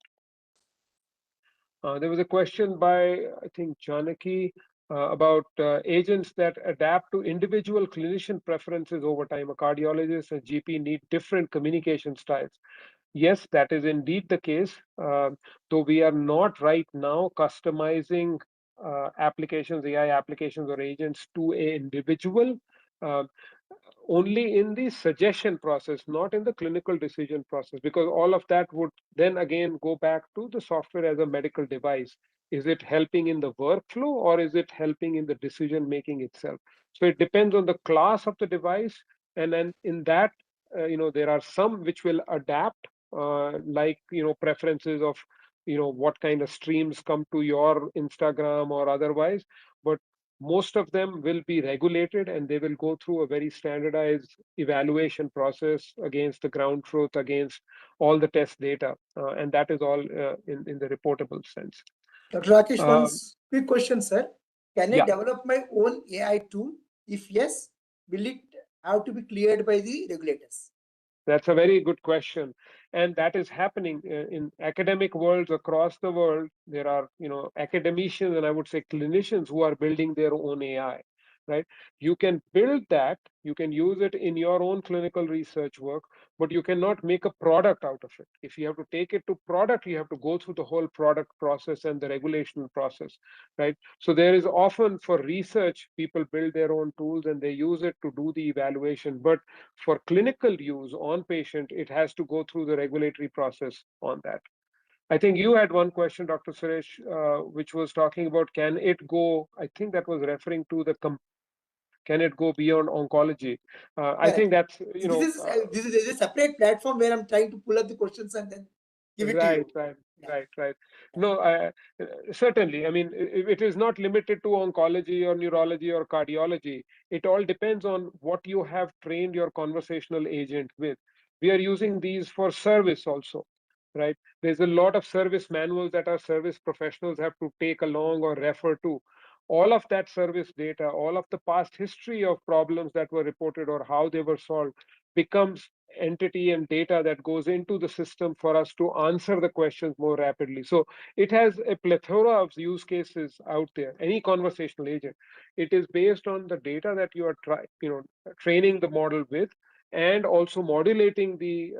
[SPEAKER 1] There was a question by, I think, Janaki about agents that adapt to individual clinician preferences over time. A cardiologist and GP need different communication styles. Yes, that is indeed the case, though we are not right now customizing applications, AI applications or agents to an individual. Uh, Only in the suggestion process, not in the clinical decision process, because all of that would then again go back to the software as a medical device. Is it helping in the workflow, or is it helping in the decision making itself? So it depends on the class of the device, and then in that, there are some which will adapt like preferences of what kind of streams come to your Instagram or otherwise, but most of them will be regulated and they will go through a very standardized evaluation process against the ground truth, against all the test data, and that is all in the reportable sense.
[SPEAKER 3] Dr. Rakesh, one
[SPEAKER 1] Um,
[SPEAKER 3] quick question, sir. Can I
[SPEAKER 1] yeah.
[SPEAKER 3] develop my own AI tool? If yes, will it have to be cleared by the regulators?
[SPEAKER 1] That's a very good question, and that is happening in academic worlds across the world. There are, academicians and I would say clinicians who are building their own AI, right? You can build that, you can use it in your own clinical research work, but you cannot make a product out of it. If you have to take it to product, you have to go through the whole product process and the regulation process, right? So there is often for research, people build their own tools and they use it to do the evaluation, but for clinical use on patient, it has to go through the regulatory process on that. I think you had one question, Dr. Suresh, which was talking about can it go, I think that was referring to can it go beyond oncology? I think that's,
[SPEAKER 3] This is a separate platform where I'm trying to pull up the questions and then give it to
[SPEAKER 1] right,
[SPEAKER 3] you.
[SPEAKER 1] right,
[SPEAKER 3] Yeah.
[SPEAKER 1] right. No, certainly. I mean, it is not limited to oncology or neurology or cardiology. It all depends on what you have trained your conversational agent with. We are using these for service also, right? There's a lot of service manuals that our service professionals have to take along or refer to. All of that service data, all of the past history of problems that were reported or how they were solved becomes entity and data that goes into the system for us to answer the questions more rapidly. So it has a plethora of use cases out there. Any conversational agent, it is based on the data that you are training the model with, and also modulating the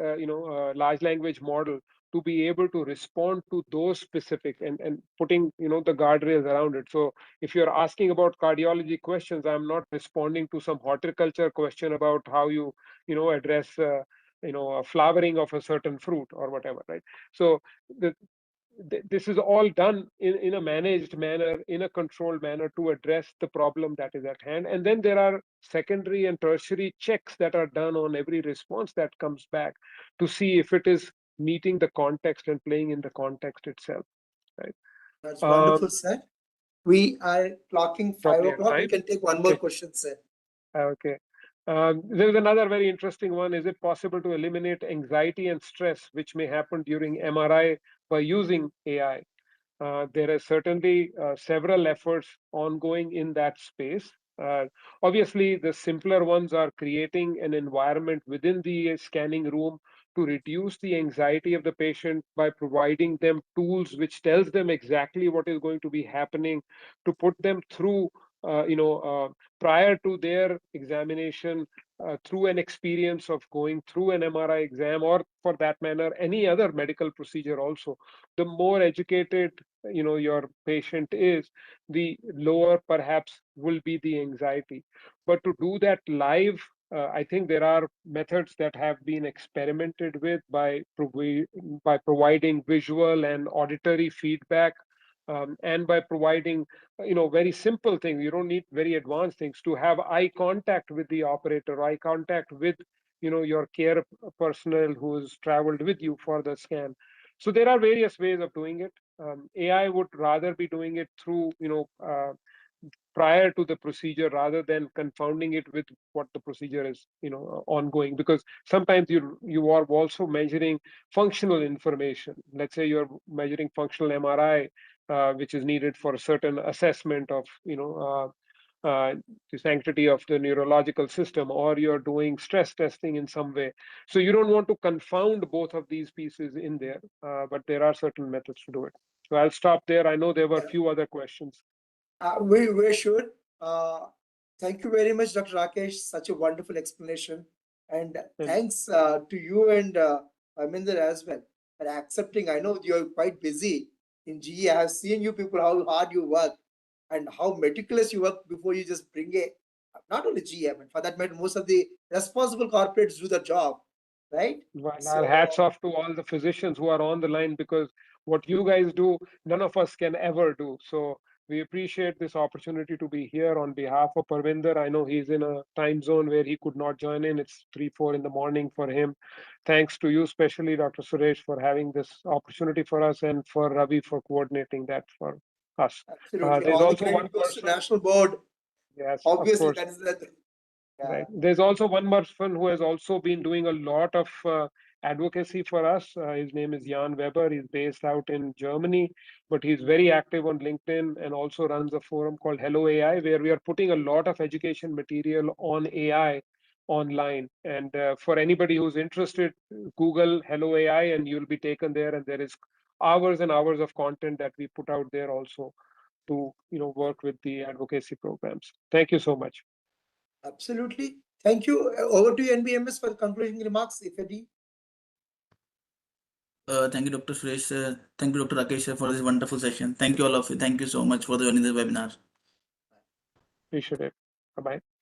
[SPEAKER 1] large language model to be able to respond to those specific and putting the guardrails around it. So if you're asking about cardiology questions, I'm not responding to some horticulture question about how you address a flowering of a certain fruit or whatever, right? So this is all done in a managed manner, in a controlled manner to address the problem that is at hand. And then there are secondary and tertiary checks that are done on every response that comes back to see if it is meeting the context and playing in the context itself, right?
[SPEAKER 3] That's wonderful, sir. We are clocking 5
[SPEAKER 1] Probably at
[SPEAKER 3] o'clock. We
[SPEAKER 1] time.
[SPEAKER 3] can take one more
[SPEAKER 1] Okay.
[SPEAKER 3] question, sir.
[SPEAKER 1] Okay. There is another very interesting one. Is it possible to eliminate anxiety and stress which may happen during MRI by using AI? There are certainly several efforts ongoing in that space. Obviously, the simpler ones are creating an environment within the scanning room to reduce the anxiety of the patient by providing them tools which tells them exactly what is going to be happening, to put them through, prior to their examination, through an experience of going through an MRI exam, or for that matter, any other medical procedure also. The more educated your patient is, the lower perhaps will be the anxiety. But to do that live, I think there are methods that have been experimented with by providing visual and auditory feedback, and by providing very simple things. You don't need very advanced things to have eye contact with the operator, eye contact with your care personnel who's traveled with you for the scan. So there are various ways of doing it. AI would rather be doing it through, prior to the procedure rather than confounding it with what the procedure is, ongoing. Because sometimes you are also measuring functional information. Let's say you're measuring functional MRI, which is needed for a certain assessment of, the sanctity of the neurological system, or you're doing stress testing in some way. So you don't want to confound both of these pieces in there, but there are certain methods to do it. So I'll stop there. I know there were a few other questions.
[SPEAKER 3] We should. Thank you very much, Dr. Rakesh. Such a wonderful explanation. And thanks to you and Parminder as well for accepting. I know you're quite busy in GE. I have seen you people, how hard you work and how meticulous you work before you just bring a, not only GE, but for that matter, most of the responsible corporates do the job, right?
[SPEAKER 1] Well,
[SPEAKER 3] So,
[SPEAKER 1] hats off to all the physicians who are on the line, because what you guys do, none of us can ever do. So We appreciate this opportunity to be here on behalf of Parminder. I know he's in a time zone where he could not join in. It's 3, 4 in the morning for him. Thanks to you, especially Dr. Suresh, for having this opportunity for us, and for Ravi for coordinating that for us.
[SPEAKER 3] Absolutely.
[SPEAKER 1] There's
[SPEAKER 3] All the
[SPEAKER 1] also one
[SPEAKER 3] credit goes to
[SPEAKER 1] person.
[SPEAKER 3] National Board.
[SPEAKER 1] Yes,
[SPEAKER 3] Obviously,
[SPEAKER 1] of course.
[SPEAKER 3] that is the
[SPEAKER 1] Right. There's also one person who has also been doing a lot of advocacy for us. His name is Jan Weber. He's based out in Germany, but he's very active on LinkedIn and also runs a forum called Hello AI, where we are putting a lot of education material on AI online. And for anybody who's interested, Google Hello AI and you'll be taken there. And there is hours and hours of content that we put out there also to work with the advocacy programs. Thank you so much.
[SPEAKER 3] Absolutely. Thank you. Over to you, NBEMS, for concluding remarks, if any.
[SPEAKER 2] Thank you, Dr. Suresh. Thank you, Dr. Rakesh, for this wonderful session. Thank you, all of you. Thank you so much for joining the webinar.
[SPEAKER 1] Appreciate it. Bye-bye.